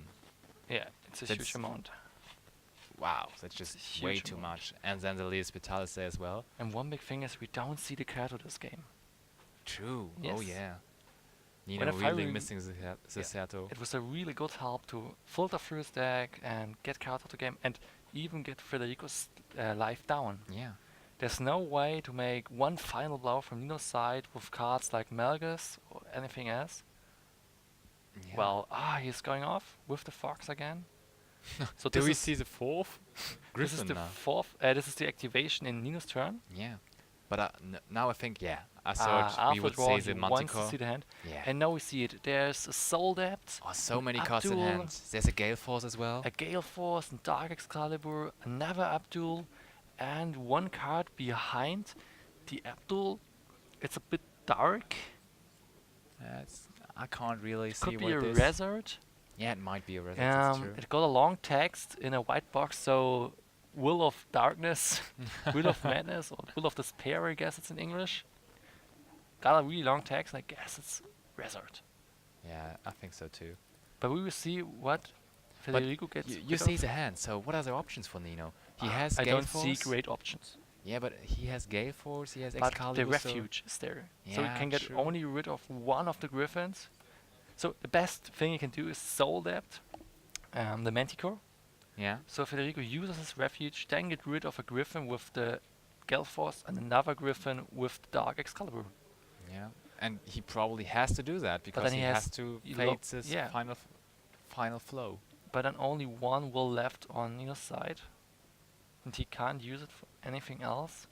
B: Yeah, it's a
A: That's
B: huge amount.
A: Wow, that's just
B: It's a
A: way
B: huge
A: too
B: amount.
A: much. And then the Leas Vitalis there as well.
B: And one big thing is we don't see the card of this game.
A: True. Oh
B: Yes.
A: yeah.
B: When
A: Nino
B: I
A: really
B: finally-
A: missing the Sato.
B: It was a really good help to filter through his deck and get cards out of the game and even get Federico's life down.
A: Yeah.
B: There's no way to make one final blow from Nino's side with cards like Melgus or anything else.
A: Yeah.
B: Well, he's going off with the Fox again. So
A: do
B: this
A: we
B: is-
A: see the fourth
B: This is
A: Griffin
B: the
A: now?
B: fourth. This is the activation in Nino's turn.
A: Yeah. But now I think, yeah, I thought we
B: After
A: would
B: draw,
A: say
B: he
A: the
B: wants to
A: Manticore.
B: see the hand.
A: Yeah.
B: And now we see it. There's a Soul Depth,
A: Oh, so
B: an
A: many cards in
B: Abdul,
A: hand. There's a Gale Force as well.
B: a Gale Force, and Dark Excalibur, another Abdul, and one card behind the Abdul. It's a bit dark.
A: I can't really see
B: Could be
A: what
B: a
A: it is.
B: Resort.
A: Yeah, it might be a Resort. That's true.
B: It got a long text in a white box, so Will of Darkness, Will of Madness, or Will of Despair, I guess it's in English. Got a really long text, and I guess it's Resort.
A: Yeah, I think so too.
B: But we will see what Federico gets.
A: You
B: rid
A: see
B: of.
A: the hand. So what are the options for Nino? He has
B: I
A: Gale
B: don't
A: Force.
B: see great options.
A: Yeah, but he has Gale Force. He has
B: But
A: Excalibur.
B: the
A: so-
B: refuge is there. So
A: Yeah,
B: you can get
A: true.
B: only rid of one of the Griffins. So the best thing you can do is Soul Depth, the Manticore.
A: Yeah.
B: So Federico uses his refuge, then get rid of a Griffin with the Gale Force and another Griffin with the Dark Excalibur.
A: Yeah. And he probably has to do that because
B: then
A: he
B: he
A: has
B: has
A: to
B: you
A: fade
B: lo-
A: this
B: yeah.
A: final flow.
B: But then only one will left on Nino's side. And he can't use it for anything else.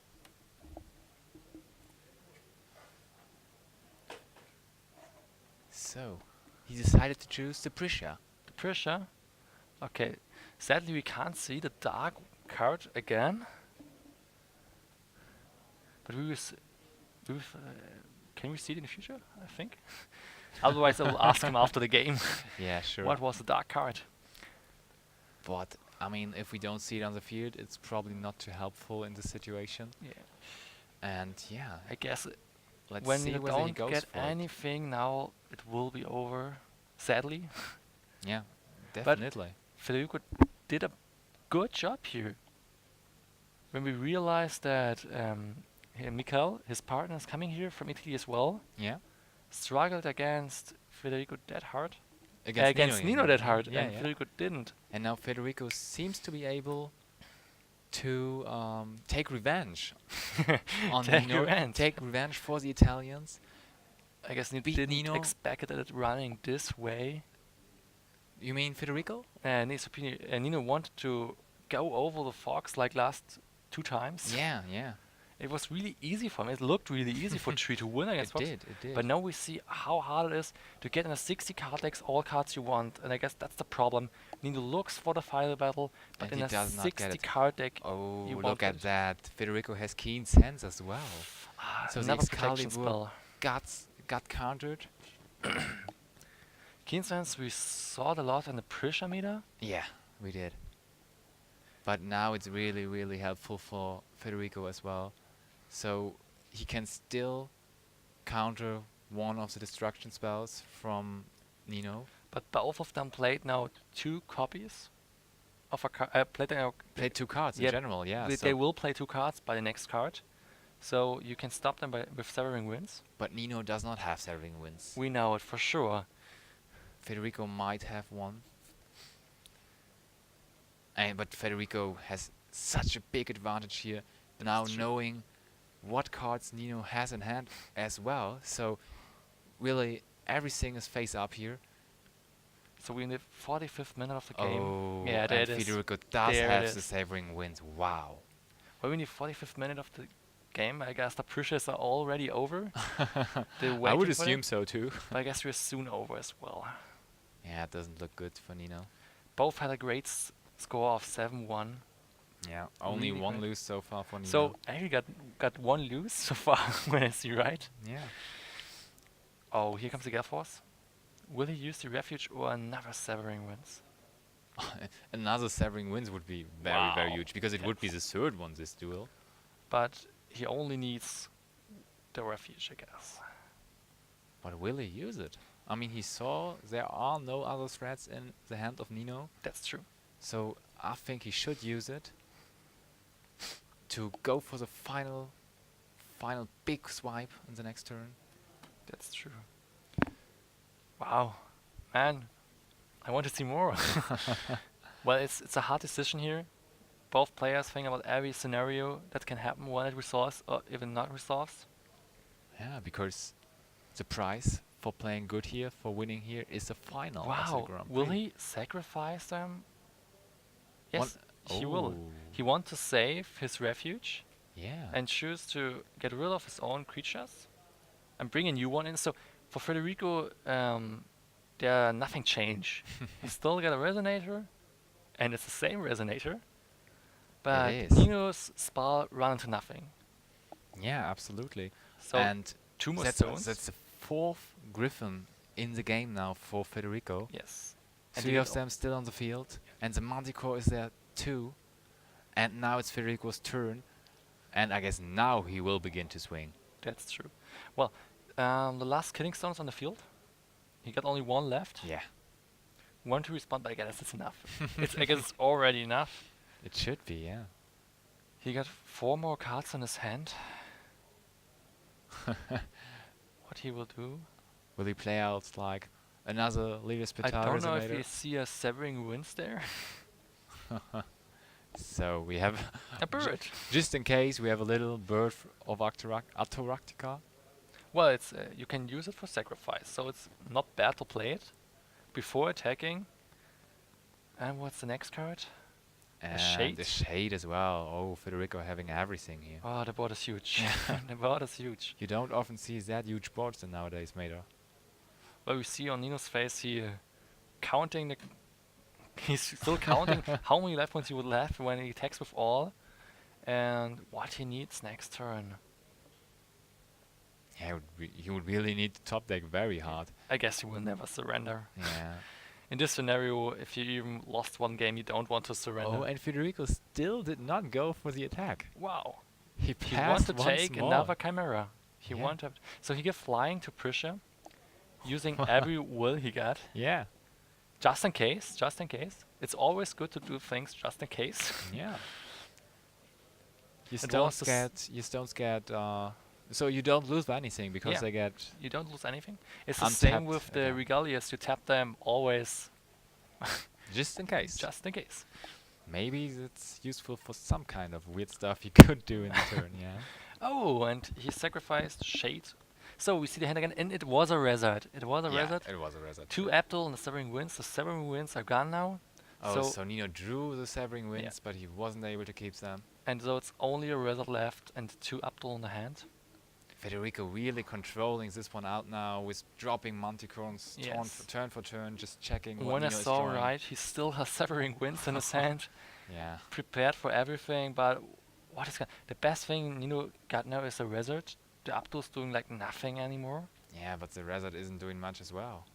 A: So he decided to choose the Prisha.
B: The pressure. Okay. Sadly we can't see the dark card again. But we will can we see it in the future, I think? Otherwise I will ask him after the game.
A: Yeah, sure.
B: What was the dark card?
A: But I mean, if we don't see it on the field, it's probably not too helpful in this situation.
B: Yeah.
A: And yeah,
B: I guess
A: let's
B: when
A: see
B: you
A: whether he
B: don't
A: goes
B: get
A: for it.
B: anything now, it will be over. Sadly.
A: Yeah, definitely.
B: Federico did a good job here. When we realized that Mikael, his partner, is coming here from Italy as well,
A: Yeah.
B: struggled against Federico that hard.
A: Against
B: Nino
A: you
B: that
A: mean.
B: hard,
A: Yeah,
B: and
A: yeah.
B: Federico didn't.
A: And now Federico seems to be able to take revenge on
B: Take
A: Nino.
B: revenge.
A: Take revenge for the Italians.
B: I guess he
A: Beat
B: didn't
A: Nino.
B: expect it running this way.
A: You mean Federico?
B: And Nino wanted to go over the fox like last 2 times.
A: Yeah, yeah.
B: It was really easy for him. It looked really easy for Tree to win against
A: It
B: Fox.
A: did, it did.
B: But now we see how hard it is to get in a 60 card decks all cards you want. And I guess that's the problem. Nino looks for the final battle, but
A: And
B: in
A: he
B: a
A: does not get
B: 60
A: it.
B: card deck,
A: Oh,
B: you
A: look
B: won't
A: at
B: get it.
A: that. Federico has keen sense as well. So the
B: another protection
A: Excalibur
B: spell.
A: got countered.
B: Keen Sense, we saw it a lot in the pressure meter.
A: Yeah, we did. But now it's really, really helpful for Federico as well. So he can still counter one of the destruction spells from Nino.
B: But both of them played now 2 copies of a card.
A: Played 2 cards
B: Yeah,
A: in general, yeah.
B: They will play 2 cards by the next card. So you can stop them with Severing Winds.
A: But Nino does not have Severing Winds.
B: We know it for sure.
A: Federico might have one. But Federico has such a big advantage here now,
B: true.
A: knowing what cards Nino has in hand as well. So really everything is face up here.
B: So we're in the 45th minute of the game.
A: Oh,
B: Yeah, there
A: and
B: it is.
A: Federico does
B: There it
A: have
B: is.
A: the Severing Winds. Wow.
B: We're in the 45th minute of the game. I guess the pressures are already over.
A: I
B: They're
A: would
B: waiting for
A: assume
B: it,
A: so too.
B: but I guess we're soon over as well.
A: Yeah, it doesn't look good for Nino.
B: Both had a great score of 7-1.
A: Yeah, only
B: Really
A: one
B: great.
A: lose so far for Nino.
B: So I actually got 1 lose so far when I see right.
A: yeah.
B: Oh, here comes the Gale Force. will he use the refuge or another severing winds?
A: Another severing winds would be very, very
B: Wow.
A: huge, because it would be the third one this duel.
B: But he only needs the refuge, I guess.
A: But will he use it? I mean, he saw there are no other threats in the hand of Nino,
B: That's true.
A: so I think he should use it to go for the final big swipe in the next turn.
B: That's true. Wow, man, I want to see more. Well, it's a hard decision here. Both players think about every scenario that can happen when it resolves or even not resolves.
A: Yeah, because the prize for playing good here, for winning here, is the final of the
B: Wow,
A: Grand
B: will
A: Prix.
B: he sacrifice them? Yes,
A: One-
B: he will. He
A: Oh.
B: wants to save his refuge
A: Yeah.
B: and choose to get rid of his own creatures and bring a new one in. So for Federico, there nothing changed. He still got a resonator, and it's the same resonator. But
A: is.
B: Nino's spell run into nothing.
A: Yeah, absolutely.
B: So
A: And
B: two more
A: that's
B: stones.
A: the fourth Griffin in the game now for Federico.
B: Yes. And
A: Three
B: he
A: of them still on the field, and the Manticore is there too. And now it's Federico's turn, and I guess now he will begin to swing.
B: That's true. Well, the last killing stones on the field. He got only one left.
A: Yeah,
B: One to respond, but I guess it's enough. I guess it's already enough.
A: it should be. Yeah.
B: He got 4 more cards in his hand. What he will do?
A: Will he play out like another Leader
B: I
A: Spital
B: don't know if
A: Resonator?
B: we see a severing winds there.
A: So we have
B: A bird.
A: just in case we have a little bird of Atoractica.
B: Well, it's you can use it for sacrifice, so it's not bad to play it before attacking. And what's the next card?
A: And
B: shade?
A: the shade as well. Oh, Federico having everything here.
B: Oh, the board is huge. The board is huge.
A: You don't often see that huge boards in nowadays, Mater.
B: Well, we see on Nino's face he counting the. He's still counting how many life points he would have when he attacks with all, and what he needs next turn.
A: Yeah, he would really need to top deck very hard.
B: I guess he will never surrender.
A: Yeah.
B: In this scenario, if you even lost one game, you don't want to surrender.
A: Oh, and Federico still did not go for the attack.
B: Wow.
A: He
B: He
A: passed
B: wants to
A: once
B: take
A: more.
B: another chimera. He
A: Yeah.
B: want to. So he get flying to Prussia, using every will he got,
A: Yeah.
B: just in case. Just in case. It's always good to do things just in case.
A: Yeah. You
B: It
A: don't
B: was the s-
A: get. You don't get. So you don't lose anything because
B: Yeah.
A: they get.
B: You don't lose anything. It's the same
A: Untapped
B: with the
A: again.
B: regalias. You tap them always,
A: Just in case.
B: just in case.
A: Maybe it's useful for some kind of weird stuff you could do in the turn. Yeah.
B: Oh, and he sacrificed Shade. So we see the hand again, and it was a Resort. It was a Resort.
A: It was a result.
B: 2 Abdul and the Severing Winds. The Severing Winds are gone now.
A: Oh,
B: so
A: so Nino drew the Severing Winds, but he wasn't able to keep them.
B: And so it's only a Resort left and 2 Abdul in the hand.
A: Federico really controlling this one out now with dropping Manticorns
B: Yes.
A: turn for turn, just checking what
B: When I
A: Nino is
B: saw
A: drawing.
B: right, he still has Severing Winds in his hand,
A: Yeah.
B: prepared for everything. But what is the best thing Nino got now is a Resort. The Abdul's doing like nothing anymore.
A: Yeah, but the Resort isn't doing much as well.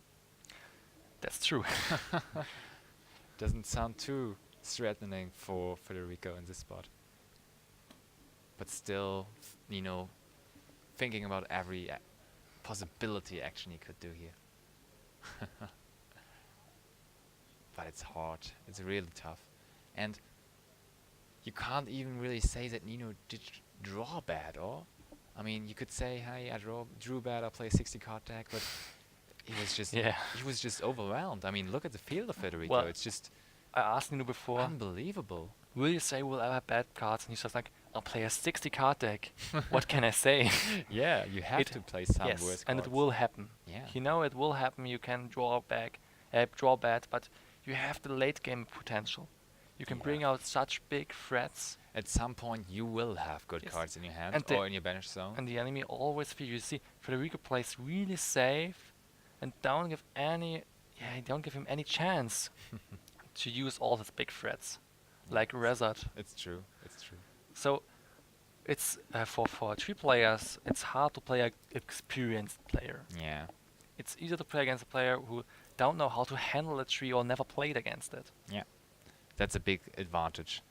B: That's true.
A: Doesn't sound too threatening for Federico in this spot. But still, Nino thinking about every possibility action he could do here. But it's hard. It's really tough. And you can't even really say that Nino did draw bad, or? I mean, you could say, hey, I drew bad, I play a 60 card deck, but he was just
B: Yeah.
A: he was just overwhelmed. I mean, look at the field of Federico.
B: Well,
A: It's just
B: I asked Nino before,
A: unbelievable.
B: will you say we'll ever have bad cards? And he's just like, I'll play a 60 card deck. What can I say?
A: Yeah, you have
B: It-
A: to play some
B: Yes,
A: worse
B: and
A: cards.
B: it will happen.
A: Yeah.
B: You know it will happen. You can draw bad, but you have the late game potential. You can
A: Yeah.
B: bring out such big threats,
A: At some point, you will have good
B: Yes.
A: cards in your hand
B: And the-
A: or in your banish zone.
B: and the enemy always feels. You see, Federico plays really safe, and don't give him any chance to use all his big threats, like Resort.
A: It's true. It's true.
B: So it's for 3 players, it's hard to play an experienced player.
A: Yeah.
B: it's easier to play against a player who don't know how to handle a tree or never played against it.
A: Yeah, that's a big advantage.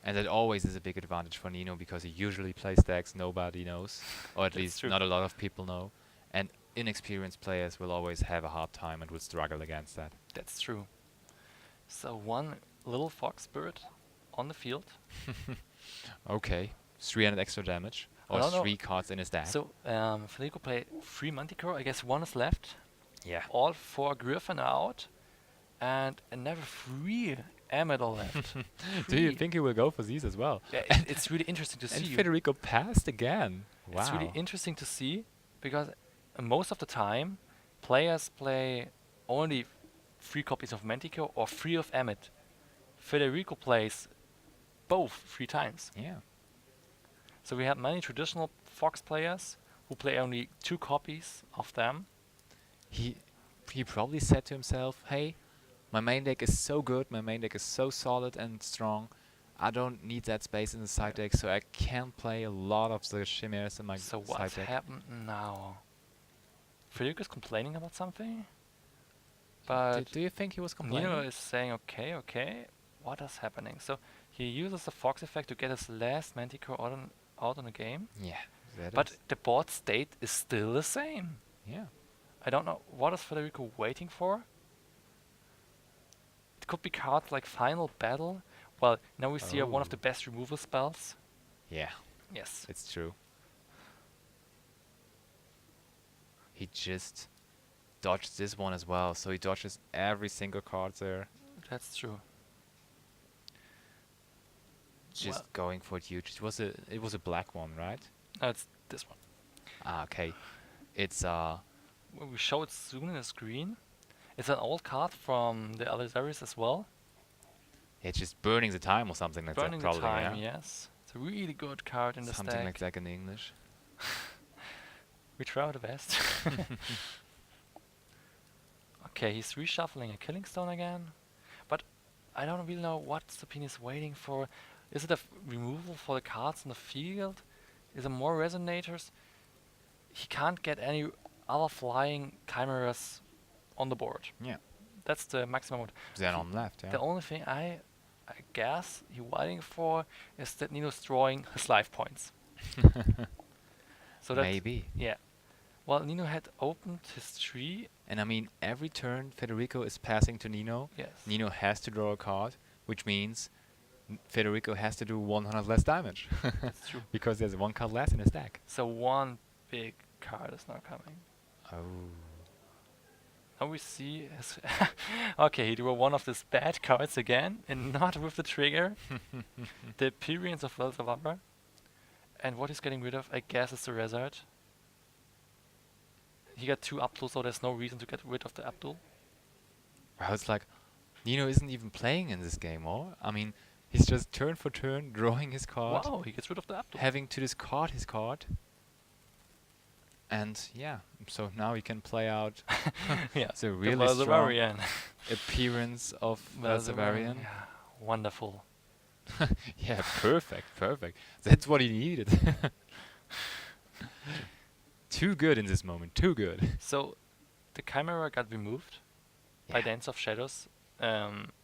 A: And that always is a big advantage for Nino because he usually plays decks nobody knows, or at
B: That's
A: least
B: true.
A: not a lot of people know. And inexperienced players will always have a hard time and will struggle against that.
B: That's true. So one little fox bird on the field.
A: Okay, 300 extra damage,
B: I
A: or
B: don't know.
A: 3 cards in his deck.
B: So Federico played 3 Manticore. I guess 1 is left.
A: Yeah.
B: All 4 Griffin are out, and another 3 Amador left.
A: Do you
B: 3.
A: think he will go for these as well?
B: Yeah, it's really interesting to
A: And
B: see.
A: Federico passed again. Wow.
B: It's really interesting to see because most of the time players play only 3 copies of Manticore or 3 of Emmet. Federico plays both 3 times.
A: Yeah.
B: So we have many traditional Fox players who play only 2 copies of them.
A: He probably said to himself, hey, my main deck is so good, my main deck is so solid and strong, I don't need that space in the side deck, so I can play a lot of the chimeras in my
B: So
A: side
B: what's
A: deck.
B: happened now? Federico's complaining about something, but
A: Do you think he was complaining?
B: Nino is saying, okay, what is happening? So he uses the Fox effect to get his last Manticore out on the game,
A: Yeah.
B: but the board state is still the same.
A: yeah.
B: I don't know, what is Federico waiting for? It could be cards like Final Battle. Well, now we see one of the
A: Oh.
B: best removal spells.
A: Yeah,
B: Yes.
A: it's true. He just dodged this one as well, so he dodges every single card there.
B: That's true.
A: Just
B: Well-
A: going for it huge. It was a black one, right?
B: No, it's this one.
A: Ah, okay. It's
B: We show it soon in the screen. It's an old card from the other series as well.
A: it's just burning the time or something like
B: Burning
A: that,
B: the
A: probably.
B: time,
A: yeah.
B: yes. It's a really good card in the
A: Something
B: stack.
A: like that in English.
B: We try our best. Okay, he's reshuffling a Killing Stone again. But I don't really know what Supini is waiting for. Is it a removal for the cards in the field? Is it more resonators? He can't get any other flying chimeras on the board.
A: Yeah.
B: That's the maximum.
A: Then on left, yeah.
B: The only thing I guess he's waiting for is that Nino's drawing his life points. So that
A: Maybe.
B: yeah. Well, Nino had opened his tree.
A: And I mean, every turn Federico is passing to Nino.
B: Yes.
A: Nino has to draw a card, which means Federico has to do 100 less damage.
B: That's true.
A: Because there's 1 card less in his deck.
B: So one big card is now coming.
A: Oh.
B: Now we see his okay, he drew one of these bad cards again, and not with the trigger. The Appearance of Welser. And what he's getting rid of, I guess, is the Resort. He got 2 Abdul, so there's no reason to get rid of the Abdul.
A: Wow, it's like Nino isn't even playing in this game, or? I mean, he's just turn for turn drawing his card,
B: Wow, he gets rid of the Abdul.
A: having to discard his card. And yeah, so now he can play out
B: Yeah,
A: the
B: the
A: really strong
B: Valzavarian.
A: appearance of Valzavarian.
B: Yeah, wonderful.
A: Yeah, perfect. That's what he needed. Too good in this moment, too good.
B: So, the Chimera got removed by Dance of Shadows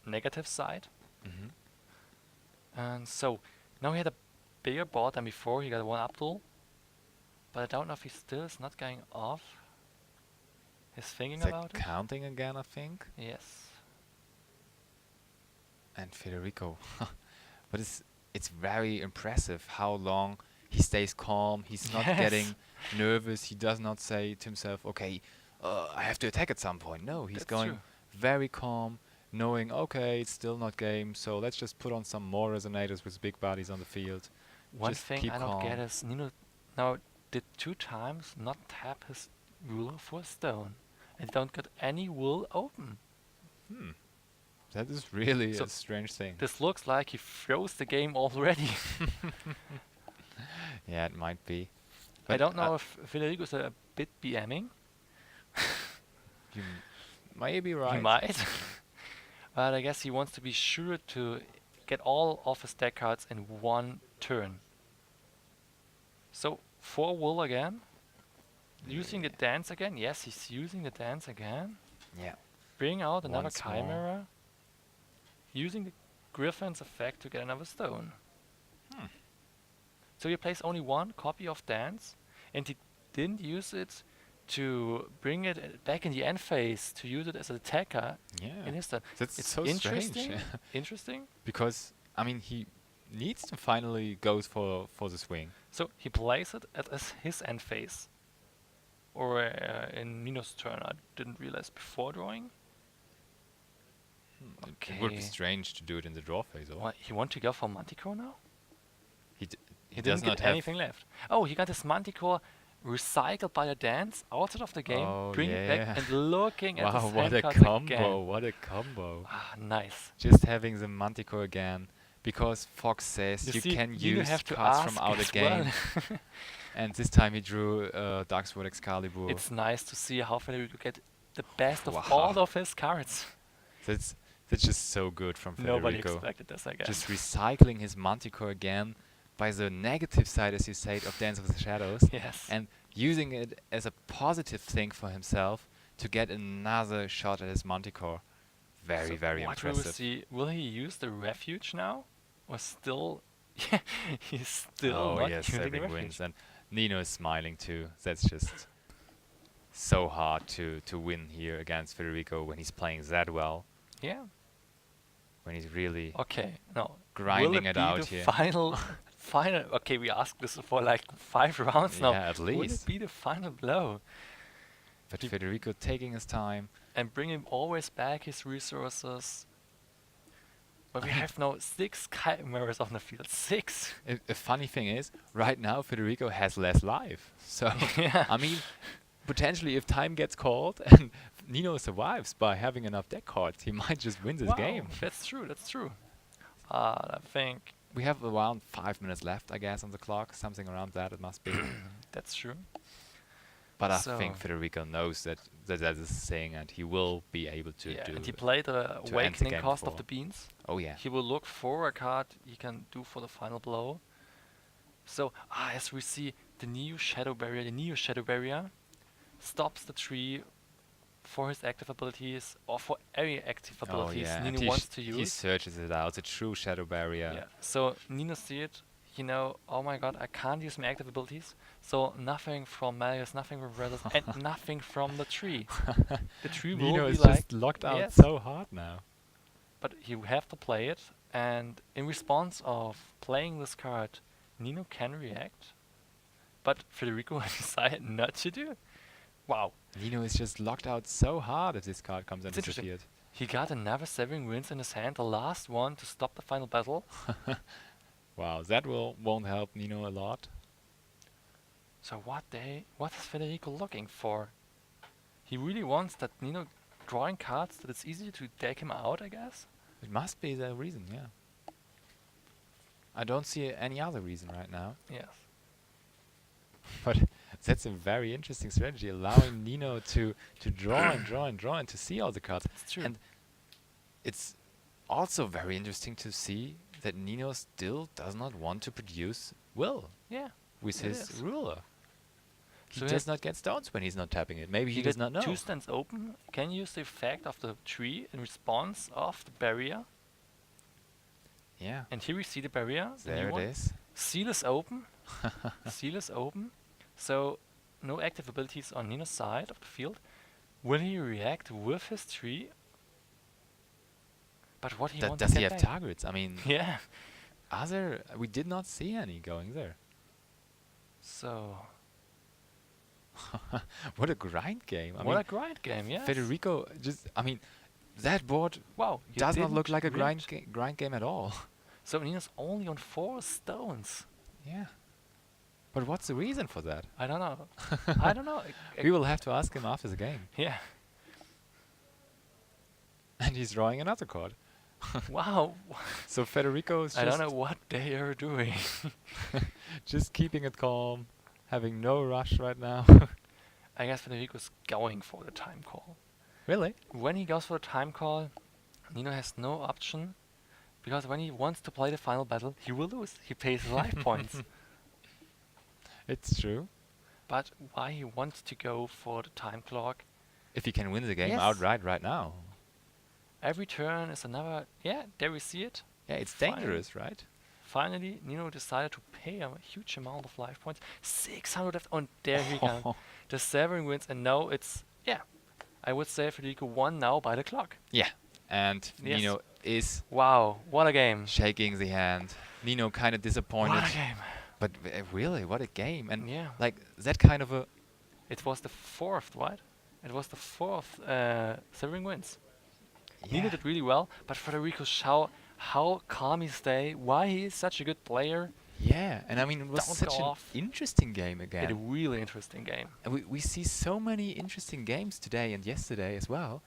B: negative side.
A: Mm-hmm.
B: And so, now he had a bigger board than before. He got 1 Abdul. But I don't know if he still is not going off. He's thinking
A: It's
B: about
A: like counting again, I think.
B: it. Yes.
A: And Federico. But it's very impressive how long he stays calm. He's not
B: Yes.
A: getting nervous. He does not say to himself, okay, I have to attack at some point. No, he's
B: That's
A: going
B: true.
A: very calm, knowing, okay, it's still not game, so let's just put on some more resonators with big bodies on the field.
B: One
A: Just
B: thing
A: keep
B: I don't get
A: calm.
B: is Nino now did 2 times not tap his ruler for a stone. And don't get any wool open.
A: That is really
B: So
A: a strange thing.
B: This looks like he froze the game already.
A: Yeah, it might be.
B: I don't know if Federico's a bit BMing.
A: You might be right.
B: He might. But I guess he wants to be sure to get all of his deck cards in 1 turn. So 4 wool again. Using the dance again. Yes, he's using the dance again.
A: Yeah.
B: Bring out another
A: Once more.
B: chimera. Using the Griffin's effect to get another stone.
A: Hmm.
B: So he plays only one copy of dance, and he didn't use it to bring it back in the end phase to use it as an attacker
A: Yeah.
B: in his turn.
A: That's
B: It's
A: so
B: interesting.
A: strange.
B: Interesting.
A: Because I mean he needs to finally go for the swing.
B: So he plays it as his end phase. Or in Nino's turn, I didn't realize before drawing.
A: It would be
B: Okay.
A: strange to do it in the draw phase, or
B: What, he want to go for Manticore now?
A: he
B: He
A: does
B: didn't
A: not
B: get
A: have
B: anything left. Oh, he got his Manticore recycled by a dance outside of the game,
A: Oh,
B: bring it back
A: yeah.
B: and looking at the
A: Wow, what
B: hand
A: a
B: cards
A: combo!
B: again.
A: What a combo!
B: Ah, nice.
A: Just having the Manticore again, because Fox says you
B: see,
A: can
B: Nino
A: use
B: have to
A: cards from
B: ask
A: out of
B: as
A: game,
B: well.
A: and this time he drew Darksword Excalibur.
B: It's nice to see how Federico get the best of
A: Wow.
B: all of his cards.
A: That's just so good from
B: Nobody
A: Federico.
B: expected this, I guess.
A: Just recycling his Manticore again by the negative side, as you said, of Dance of the Shadows,
B: Yes.
A: and using it as a positive thing for himself to get another shot at his Manticore. Very,
B: So
A: very
B: what will we
A: impressive.
B: see? Will he use the refuge now? Or still... Yeah, he's still
A: Oh
B: not
A: yes,
B: using the
A: saving
B: refuge.
A: wins, and Nino is smiling too. That's just so hard to win here against Federico when he's playing that well,
B: Yeah.
A: when he's really
B: Okay. No.
A: grinding
B: will it
A: it
B: be
A: out
B: the
A: here.
B: final? Okay, we asked this for like 5 rounds now.
A: Yeah, at
B: Will it
A: least.
B: be the final blow?
A: But Federico taking his time.
B: And bring him always back his resources. But we have now 6 chimeras on the field. 6.
A: A funny thing is, right now Federico has less life. So
B: Yeah.
A: I mean, potentially if time gets called and Nino survives by having enough deck cards, he might just win this
B: Wow,
A: game.
B: that's true. That's true. I think
A: We have around 5 minutes left, I guess, on the clock. Something around that it must be.
B: that's true.
A: But I
B: So-
A: think Federico knows that is a thing, and he will be able to
B: Yeah,
A: do.
B: and he played the
A: end the
B: awakening
A: game
B: cost of
A: before.
B: the beans.
A: Oh yeah.
B: He will look for a card he can do for the final blow. So, as we see, the Neo Shadow Barrier stops the tree for his active abilities or for any active
A: Oh
B: abilities
A: yeah.
B: Nino
A: and
B: wants to
A: he
B: use.
A: searches it out. The true shadow barrier.
B: Yeah. So Nino see it, oh my god, I can't use my active abilities. So nothing from Malleus, nothing from Brothers, and nothing from the tree. The tree will
A: Nino
B: be
A: is
B: like,
A: just locked out
B: yes.
A: so hard now.
B: but you have to play it, and in response of playing this card, Nino can react, but Federico decided not to do. Wow,
A: Nino is just locked out so hard if this card comes
B: It's
A: into the
B: interesting.
A: field.
B: he got another 7 wins in his hand, the last one to stop the final battle.
A: Wow, that won't help Nino a lot.
B: So what is Federico looking for? He really wants that Nino drawing cards that it's easy to take him out, I guess?
A: It must be the reason, yeah. I don't see any other reason right now.
B: Yes.
A: But that's a very interesting strategy, allowing Nino to draw and draw and draw and to see all the cards.
B: It's true.
A: And it's also very interesting to see that Nino still does not want to produce will
B: Yeah.
A: with
B: It
A: his
B: is.
A: ruler. He
B: So
A: does not get stones when he's not tapping it. Maybe he
B: You
A: does
B: get
A: not know.
B: 2 stands open, can use the effect of the tree in response of the barrier.
A: Yeah,
B: And here we see the barrier. the new
A: there it
B: one.
A: is.
B: Seal is open. Seal is open. So no active abilities on Nino's side of the field. Will he react with his tree? But what he wants
A: Does
B: to
A: he
B: get
A: have
B: back.
A: targets? I mean,
B: Yeah.
A: we did not see any going there.
B: So
A: What a grind game. I
B: what
A: mean,
B: a grind game, yes.
A: Federico that board
B: Wow. you
A: does not look
B: didn't
A: like a
B: react.
A: grind game at all.
B: So Nino's only on 4 stones.
A: Yeah. But what's the reason for that?
B: I don't know. I don't know.
A: We will have to ask him after the game.
B: Yeah.
A: And he's drawing another card.
B: Wow.
A: So Federico is
B: I don't
A: just,
B: know what they are doing.
A: just keeping it calm, having no rush right now.
B: I guess Federico's going for the time call.
A: Really?
B: When he goes for the time call, Nino has no option, because when he wants to play the final battle, he will lose. He pays life points.
A: It's true.
B: but why he wants to go for the time clock?
A: If he can win the game
B: Yes.
A: outright right now.
B: Every turn is another. Yeah, there we see it.
A: Yeah, it's
B: Finally.
A: dangerous, right?
B: Finally, Nino decided to pay a huge amount of life points. 600 left. And there he goes. The Severing wins, and now it's, yeah, I would say Federico won now by the clock.
A: Yeah. And
B: Yes.
A: Nino is
B: Wow, what a game.
A: shaking the hand. Nino kind of disappointed.
B: What a game.
A: But really, what a game. And
B: Yeah.
A: like that kind of a...
B: It was the fourth, right? It was the fourth Severing wins. Nino
A: Yeah.
B: did really well, but Federico show how calm he stay, why he is such a good player.
A: Yeah, and I mean, it was
B: Don't
A: such
B: go
A: an
B: off.
A: interesting game
B: A
A: again.
B: really interesting game.
A: And we see so many interesting games today and yesterday as well.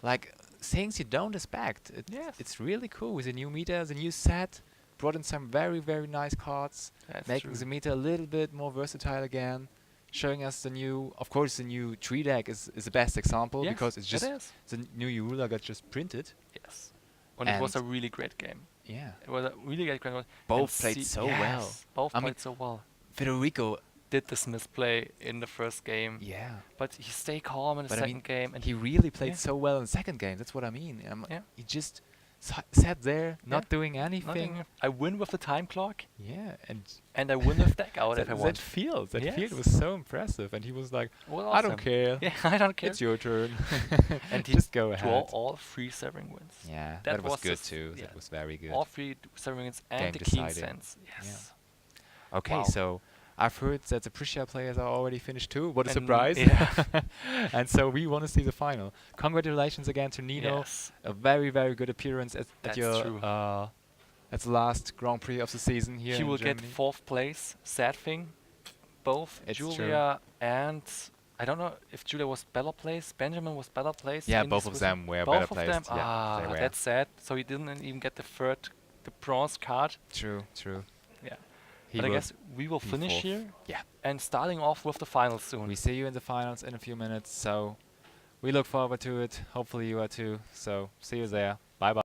A: Like things you don't expect.
B: Yes.
A: It's really cool with the new meta, the new set. Brought in some very, very nice cards.
B: That's
A: Making
B: true.
A: the meta a little bit more versatile again. Showing us the new, of course, the new tree deck is the best example
B: Yes,
A: because it's just
B: it is.
A: the new Yorula got just printed.
B: Yes. And it was a
A: And-
B: really great game.
A: Yeah.
B: It was a really great game.
A: Both played so well.
B: Both
A: I mean-
B: played so well.
A: Federico,
B: Did this misplay in the first game,
A: yeah.
B: but he stayed calm in the
A: But I
B: second
A: mean,
B: game. And
A: He really played
B: Yeah.
A: so well in the second game. That's what I mean.
B: Yeah.
A: He just sat there, not
B: Yeah.
A: doing
B: nothing.
A: anything.
B: I win with the time clock,
A: Yeah, and
B: and I win with deck out if I
A: that
B: want.
A: field
B: Yes.
A: was so impressive. And he was like,
B: Was
A: I don't
B: awesome.
A: care.
B: Yeah, I don't care.
A: It's your turn.
B: And he
A: just go
B: draw
A: ahead.
B: all 3 Severing wins.
A: Yeah,
B: That
A: that was
B: was
A: good
B: just-
A: too.
B: yeah.
A: That was very good.
B: All 3 Severing wins and
A: Game
B: the Keen
A: deciding.
B: Sense. Yes.
A: Okay,
B: Wow.
A: so I've heard that the Prussia players are already finished too. What a
B: And
A: surprise!
B: yeah.
A: And so we want to see the final. Congratulations again to Nino.
B: Yes.
A: A very, very good appearance at
B: That's
A: your
B: true.
A: at the last Grand Prix of the season here
B: He
A: in
B: will get
A: Germany.
B: 4th place. Sad thing. Both
A: It's true.
B: Julia and I don't know if Julia was better placed. Benjamin was better placed.
A: Yeah,
B: in
A: both
B: this
A: of
B: was-
A: them were
B: both
A: better
B: of
A: placed.
B: them.
A: Yeah, they were.
B: That's sad. So he didn't even get the bronze card.
A: True, true.
B: Yeah.
A: He
B: But I
A: will
B: guess we will
A: be
B: finish
A: fourth.
B: here.
A: Yeah.
B: And starting off with the finals soon.
A: We see you in the finals in a few minutes, so we look forward to it. Hopefully you are too. So see you there. Bye bye.